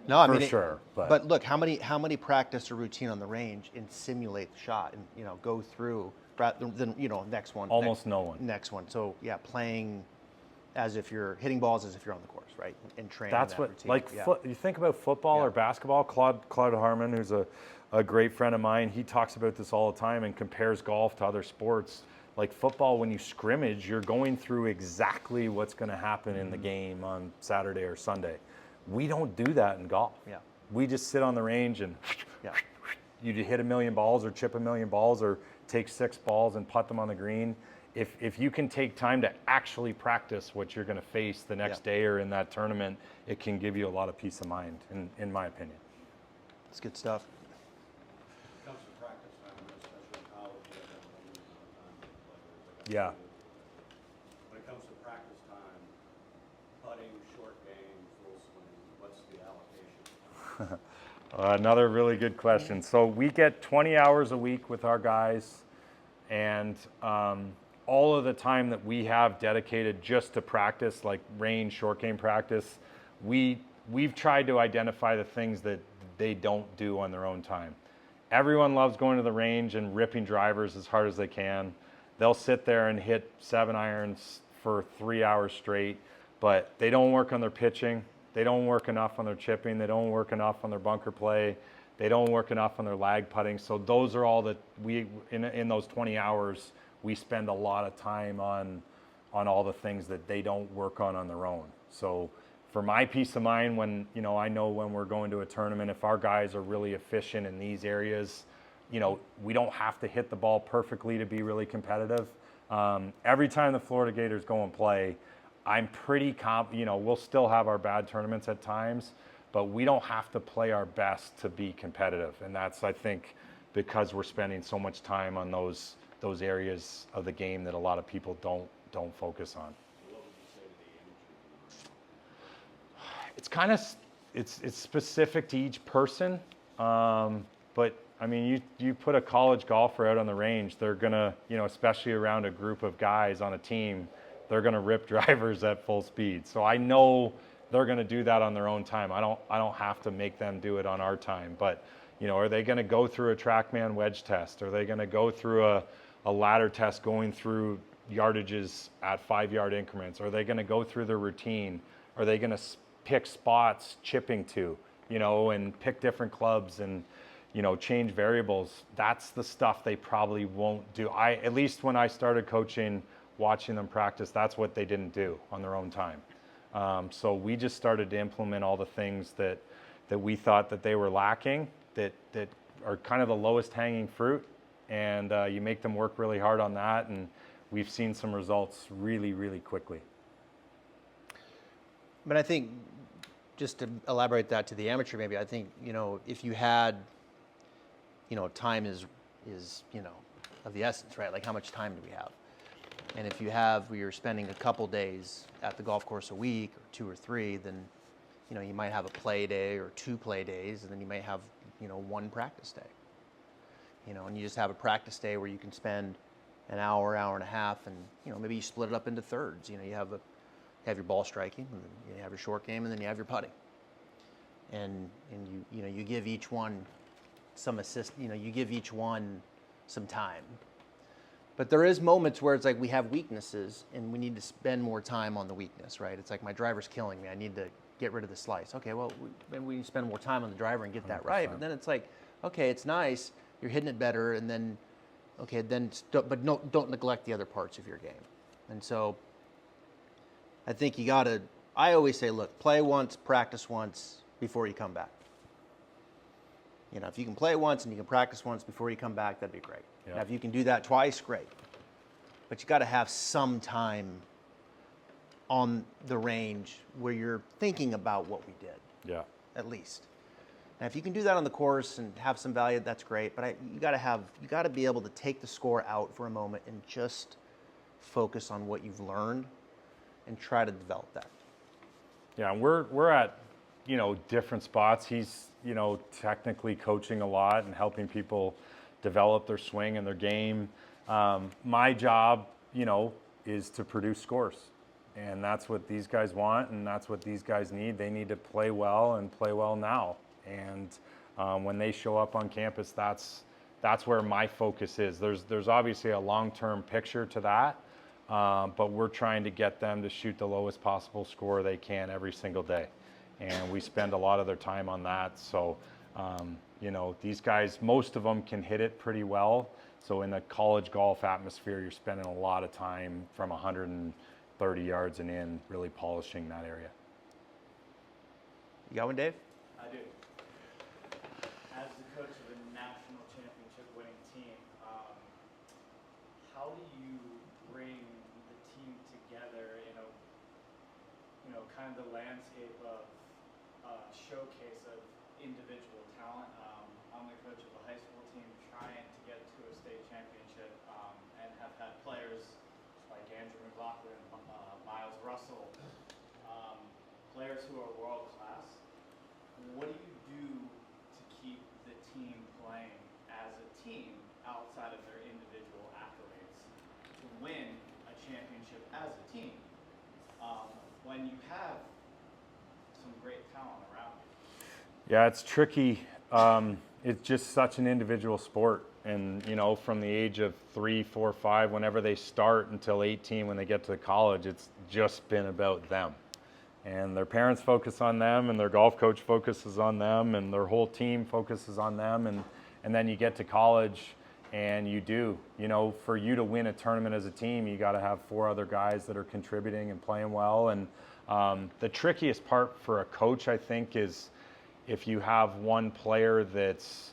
No, I for mean sure. But look, how many practice a routine on the range and simulate the shot and go through rather than next one. Almost no one. Next one. So yeah, playing as if you're hitting balls as if you're on the course, right? And training. That's that what, routine. like, you think about football or basketball. Claude Harmon, who's a great friend of mine, he talks about this all the time and compares golf to other sports. Like football, when you scrimmage, you're going through exactly what's going to happen in the game on Saturday or Sunday. We don't do that in golf. Yeah. We just sit on the range and you hit 1,000,000 balls or chip 1,000,000 balls or take 6 balls and putt them on the green. If you can take time to actually practice what you're going to face the next day or in that tournament, it can give you a lot of peace of mind, in my opinion. It's good stuff. When it comes to practice time, especially in college, you have to have a limited amount of time to play. Yeah. When it comes to practice time, putting, short game, full swing, what's the allocation? Another really good question. So we get 20 hours a week with our guys, and all of the time that we have dedicated just to practice, like range, short game practice, we've tried to identify the things that they don't do on their own time. Everyone loves going to the range and ripping drivers as hard as they can. They'll sit there and hit 7 irons for 3 hours straight, but they don't work on their pitching. They don't work enough on their chipping. They don't work enough on their bunker play. They don't work enough on their lag putting. So those are all that in those 20 hours, we spend a lot of time on all the things that they don't work on their own. So for my peace of mind, when, I know when we're going to a tournament, if our guys are really efficient in these areas, we don't have to hit the ball perfectly to be really competitive. Every time the Florida Gators go and play, I'm pretty we'll still have our bad tournaments at times, but we don't have to play our best to be competitive. And that's, I think, because we're spending so much time on those areas of the game that a lot of people don't focus on. What would you say to the amateur? It's kind of, it's specific to each person, but I mean, you put a college golfer out on the range, they're gonna, especially around a group of guys on a team, they're gonna rip drivers at full speed. So I know they're gonna do that on their own time. I don't have to make them do it on our time. But are they gonna go through a TrackMan wedge test? Are they gonna go through a ladder test going through yardages at 5-yard increments? Are they gonna go through their routine? Are they gonna pick spots chipping to, and pick different clubs and change variables? That's the stuff they probably won't do. At least when I started coaching, watching them practice, that's what they didn't do on their own time. So we just started to implement all the things that we thought that they were lacking, that are kind of the lowest hanging fruit, and you make them work really hard on that. And we've seen some results really, really quickly. But I think, just to elaborate that to the amateur, maybe, I think, if you had, time is of the essence, right? Like, how much time do we have? And if you have, where you're spending a couple days at the golf course a week, or 2 or 3, then, you might have a play day or 2 play days, and then you might have, 1 practice day. And you just have a practice day where you can spend an hour, hour and a half, and, maybe you split it up into thirds. You have your ball striking, and then you have your short game, and then you have your putting. And you give each one some assist, you give each one some time. But there is moments where it's like we have weaknesses and we need to spend more time on the weakness, right? It's like, my driver's killing me. I need to get rid of the slice. Okay, well, maybe we need to spend more time on the driver and get that right. But then it's like, okay, it's nice, you're hitting it better, and then, okay, but don't neglect the other parts of your game. And so I think I always say, look, play once, practice once before you come back. If you can play once and you can practice once before you come back, that'd be great. Yeah. Now, if you can do that twice, great. But you got to have some time on the range where you're thinking about what we did. Yeah. At least. Now, if you can do that on the course and have some value, that's great. But you got to be able to take the score out for a moment and just focus on what you've learned and try to develop that. Yeah, and we're at, different spots. He's, technically coaching a lot and helping people develop their swing and their game. My job, is to produce scores. And that's what these guys want, and that's what these guys need. They need to play well and play well now. And when they show up on campus, that's where my focus is. There's obviously a long-term picture to that, but we're trying to get them to shoot the lowest possible score they can every single day. And we spend a lot of their time on that. So, these guys, most of them can hit it pretty well. So in a college golf atmosphere, you're spending a lot of time from 130 yards and in, really polishing that area. You got one, Dave? I do. As the coach of a national championship winning team, how do you bring the team together in a, kind of the landscape of showcase of individual talent? I'm the coach of a high school team trying to get to a state championship, and have had players like Andrew McLaughlin, Miles Russell, players who are world class. What do you do to keep the team playing as a team outside of their individual accolades to win a championship as a team, when you have some great talent around you? Yeah, it's tricky. It's just such an individual sport. And, from the age of 3, 4, 5, whenever they start until 18, when they get to college, it's just been about them. And their parents focus on them, and their golf coach focuses on them, and their whole team focuses on them. And then you get to college, and for you to win a tournament as a team, you got to have 4 other guys that are contributing and playing well. And the trickiest part for a coach, I think, is if you have one player that's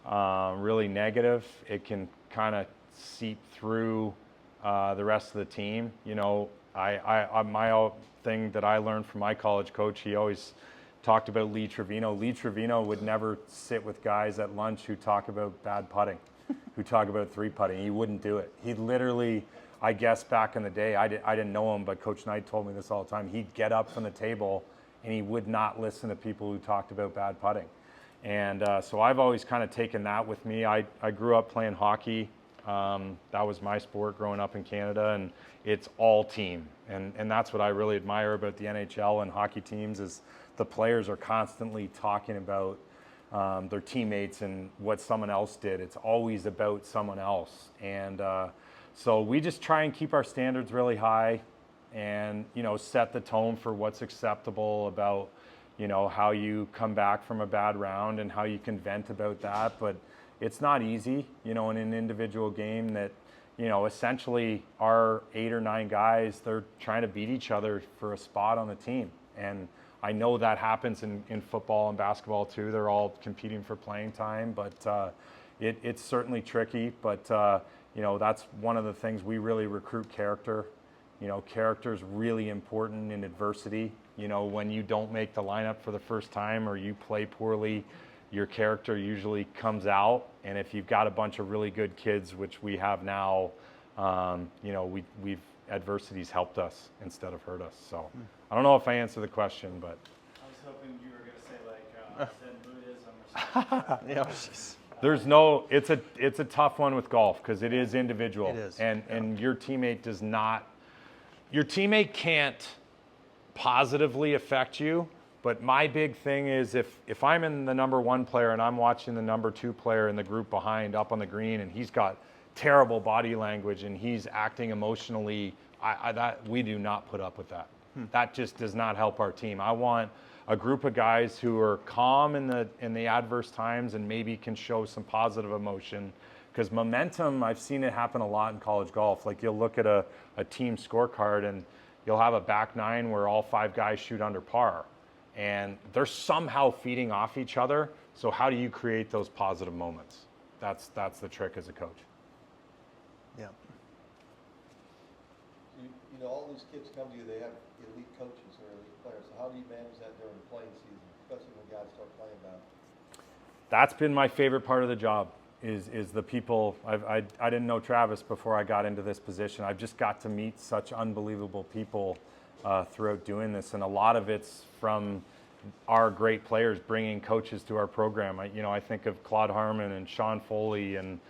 really negative, it can kind of seep through the rest of the team. My thing that I learned from my college coach, he always talked about Lee Trevino. Lee Trevino would never sit with guys at lunch who talk about bad putting, who talk about 3 putting. He wouldn't do it. He'd literally, I guess back in the day, I didn't know him, but Coach Knight told me this all the time. He'd get up from the table and he would not listen to people who talked about bad putting. And so I've always kind of taken that with me. I grew up playing hockey. That was my sport growing up in Canada, and it's all team. And that's what I really admire about the NHL and hockey teams is the players are constantly talking about their teammates and what someone else did. It's always about someone else. And so we just try and keep our standards really high and, set the tone for what's acceptable about, how you come back from a bad round and how you can vent about that. But it's not easy, in an individual game that, essentially our 8 or 9 guys, they're trying to beat each other for a spot on the team. And I know that happens in football and basketball too. They're all competing for playing time, but it's certainly tricky. But, you know, that's one of the things we really recruit character. You know, character's really important in adversity. You know, when you don't make the lineup for the first time or you play poorly, your character usually comes out. And if you've got a bunch of really good kids, which we have now, you know, we've adversity's helped us instead of hurt us. So I don't know if I answered the question, but I was hoping you were going to say like Zen Buddhism or something. Yeah. there's no. It's a tough one with golf because it is individual. It is, and your teammate does not. Your teammate can't positively affect you. But my big thing is if I'm in the number one player and I'm watching the number two player in the group behind up on the green and he's got terrible body language and he's acting emotionally, that we do not put up with that. That just does not help our team. I want a group of guys who are calm in the adverse times and maybe can show some positive emotion. Because momentum, I've seen it happen a lot in college golf. Like you'll look at a team scorecard and you'll have a back nine where all 5 guys shoot under par. And they're somehow feeding off each other. So how do you create those positive moments? That's the trick as a coach. Yeah. You know, all these kids come to you, they have elite coaches or elite players. So how do you manage that during the playing season, especially when guys start playing down? That's been my favorite part of the job is the people. I didn't know Travis before I got into this position. I've just got to meet such unbelievable people throughout doing this, and a lot of it's from our great players bringing coaches to our program. I think of Claude Harmon and Sean Foley and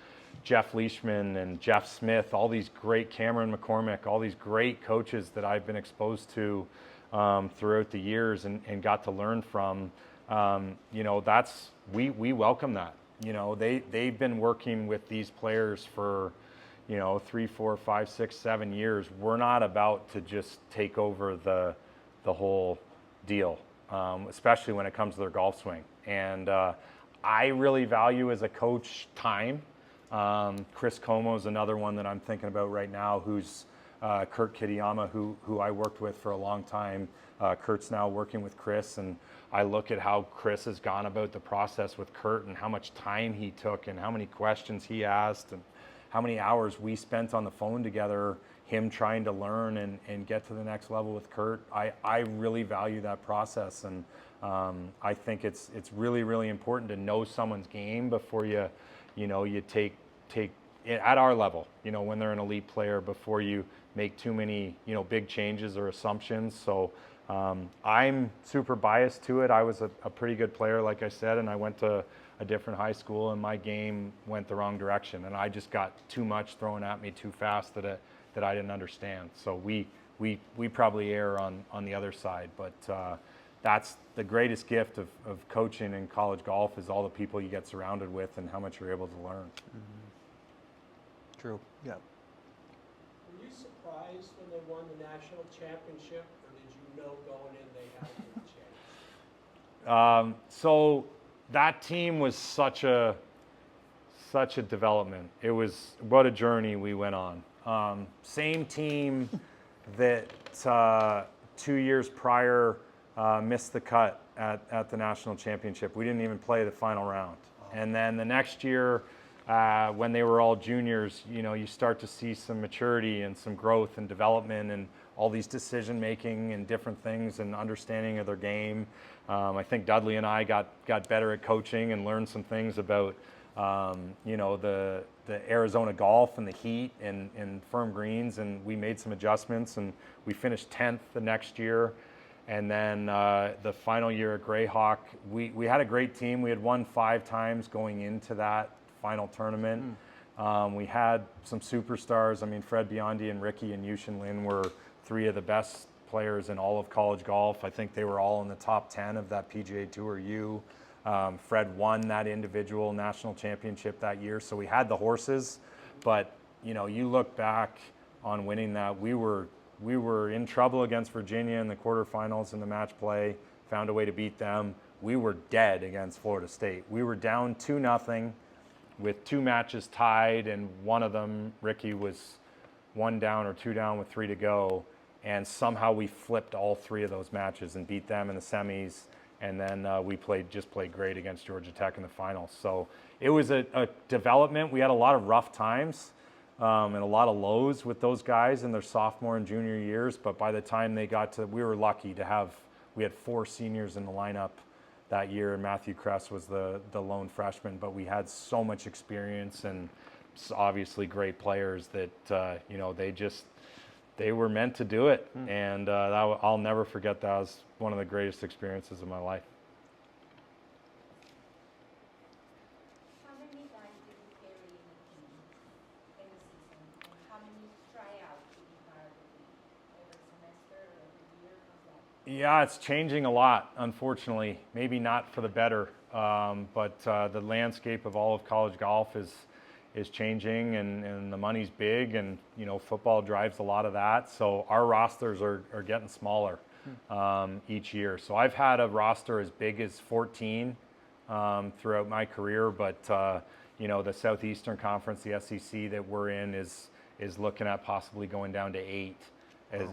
Jeff Leishman and Jeff Smith, all these great, Cameron McCormick, all these great coaches that I've been exposed to throughout the years and got to learn from. We welcome that. They've been working with these players for 3, 4, 5, 6, 7 years. We're not about to just take over the whole deal, especially when it comes to their golf swing. And I really value as a coach time. Chris Como is another one that I'm thinking about right now, who's Kurt Kitayama, who I worked with for a long time. Kurt's now working with Chris, and I look at how Chris has gone about the process with Kurt and how much time he took and how many questions he asked and how many hours we spent on the phone together, him trying to learn and get to the next level with Kurt. I really value that process, and I think it's really, really important to know someone's game before you take at our level, when they're an elite player, before you make too many, big changes or assumptions. So I'm super biased to it. I was a pretty good player, like I said, and I went to a different high school and my game went the wrong direction, and I just got too much thrown at me too fast that I didn't understand. So we probably err on the other side, but that's the greatest gift of coaching in college golf is all the people you get surrounded with and how much you're able to learn. True. Yeah. Were you surprised when they won the national championship, or did you know going in they had a good chance? So that team was such a development. It was what a journey we went on. Same team that 2 years prior missed the cut at the national championship. We didn't even play the final round. And then the next year, when they were all juniors, you start to see some maturity and some growth and development and all these decision making and different things and understanding of their game. I think Dudley and I got better at coaching and learned some things about the Arizona golf and the heat and firm greens, and we made some adjustments and we finished 10th the next year. And then the final year at Greyhawk, we had a great team. We had won 5 times going into that final tournament. We had some superstars. I mean, Fred Biondi and Ricky and Yushin Lin were 3 of the best players in all of college golf. I think they were all in the top 10 of that PGA Tour U. Fred won that individual national championship that year. So we had the horses, but you look back on winning that, we were in trouble against Virginia in the quarterfinals in the match play, found a way to beat them. We were dead against Florida State. We were down 2-0 with 2 matches tied, and one of them, Ricky, was 1 down or 2 down with 3 to go, and somehow we flipped all 3 of those matches and beat them in the semis, and then we played great against Georgia Tech in the finals. So it was a development. We had a lot of rough times. and a lot of lows with those guys in their sophomore and junior years. But by the time they got to, we were lucky to have, we had 4 seniors in the lineup that year, and Matthew Kress was the lone freshman. But we had so much experience and obviously great players that you know, they were meant to do it, and I'll never forget that. It was one of the greatest experiences of my life. How many guys did you carry in the team in the season, and how many try out to be part of the team? Every semester or every year? How's that? Yeah, it's changing a lot, unfortunately. Maybe not for the better, but the landscape of all of college golf is changing, and the money's big, and you know, football drives a lot of that. So our rosters are getting smaller each year. So I've had a roster as big as 14 throughout my career, but you know, the Southeastern Conference, the SEC that we're in, is looking at possibly going down to 8,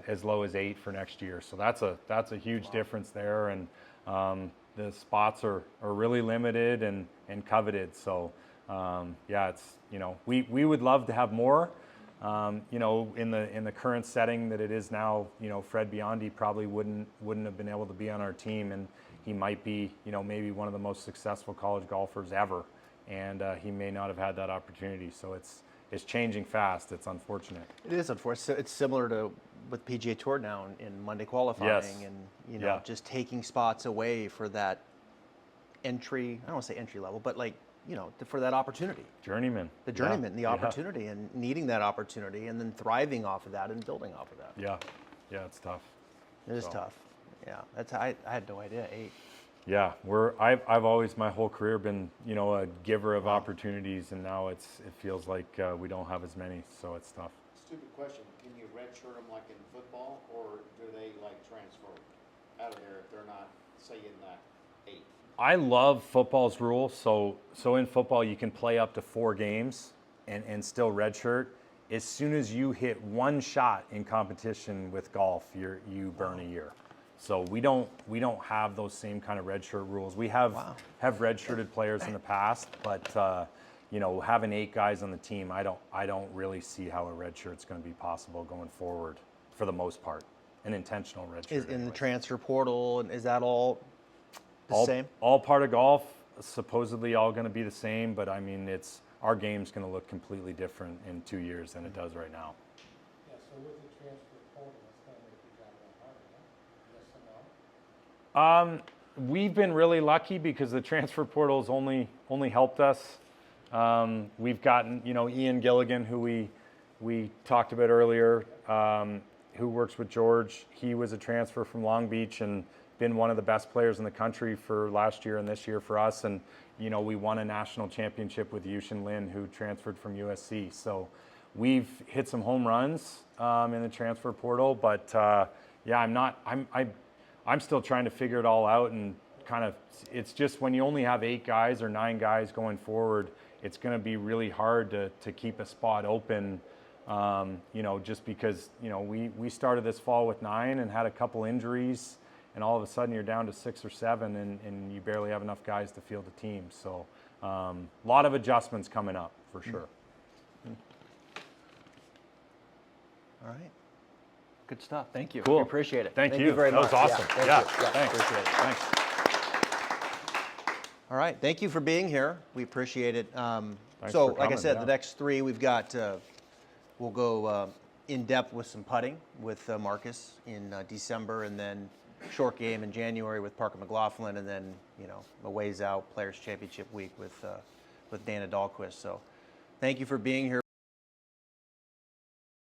as low as 8 for next year. So that's a huge difference there, and the spots are really limited and coveted. So yeah, it's, you know, we would love to have more. You know, in the current setting that it is now, you know, Fred Biondi probably wouldn't have been able to be on our team, and he might be, you know, maybe one of the most successful college golfers ever, and he may not have had that opportunity. So it's changing fast. It's unfortunate. It is unfortunate. It's similar to with PGA Tour now in Monday qualifying, Yes. and you know, Yeah. just taking spots away for that entry. I don't want to say entry level, but like, you know, for that opportunity. Journeyman. The Yeah. journeyman, the Yeah. opportunity, and needing that opportunity, and then thriving off of that and building off of that. Yeah, yeah, it's tough. It is So. tough. Yeah, that's I had no idea. 8. Yeah, I've always my whole career been, you know, a giver of opportunities, and now it feels like we don't have as many, so it's tough. Stupid question, can you redshirt them like in football, or do they like transfer out of there if they're not, say, in that 8? I love football's rule. So in football, you can play up to 4 games and still redshirt. As soon as you hit 1 shot in competition with golf, you burn a year. So we don't have those same kind of redshirt rules. We have redshirted players in the past, but you know, having 8 guys on the team, I don't really see how a redshirt's going to be possible going forward for the most part. An intentional redshirt. Is in the anyways. transfer portal, and is that all the same? All part of golf, supposedly all going to be the same, but I mean, our game's going to look completely different in 2 years than it does right now. Yeah, so with the transfer portal, it's gonna make your job a lot harder, huh? Yes or no? We've been really lucky because the transfer portal's only helped us. We've gotten, you know, Ian Gilligan, who we talked about earlier, who works with George. He was a transfer from Long Beach and been one of the best players in the country for last year and this year for us. And, you know, we won a national championship with Yushin Lin, who transferred from USC. So we've hit some home runs in the transfer portal, but yeah, I'm still trying to figure it all out, and kind of, it's just when you only have 8 guys or 9 guys going forward, it's going to be really hard to keep a spot open, you know, just because, you know, we started this fall with 9 and had a couple injuries, and all of a sudden you're down to 6 or 7, and you barely have enough guys to field the team. So a lot of adjustments coming up for sure. All right. Good stuff. Thank you. Cool. We appreciate it. Thank you very That much. was awesome. Yeah, Yeah, thank you. thanks. Appreciate it. Thanks. All right. Thank you for being here. We appreciate it. So, for like I coming, said, yeah. the next 3 we've got, we'll go in depth with some putting with Marcus in December, and then short game in January with Parker McLaughlin, and then, you know, a ways out Players Championship week with Dana Dahlquist. So, thank you for being here.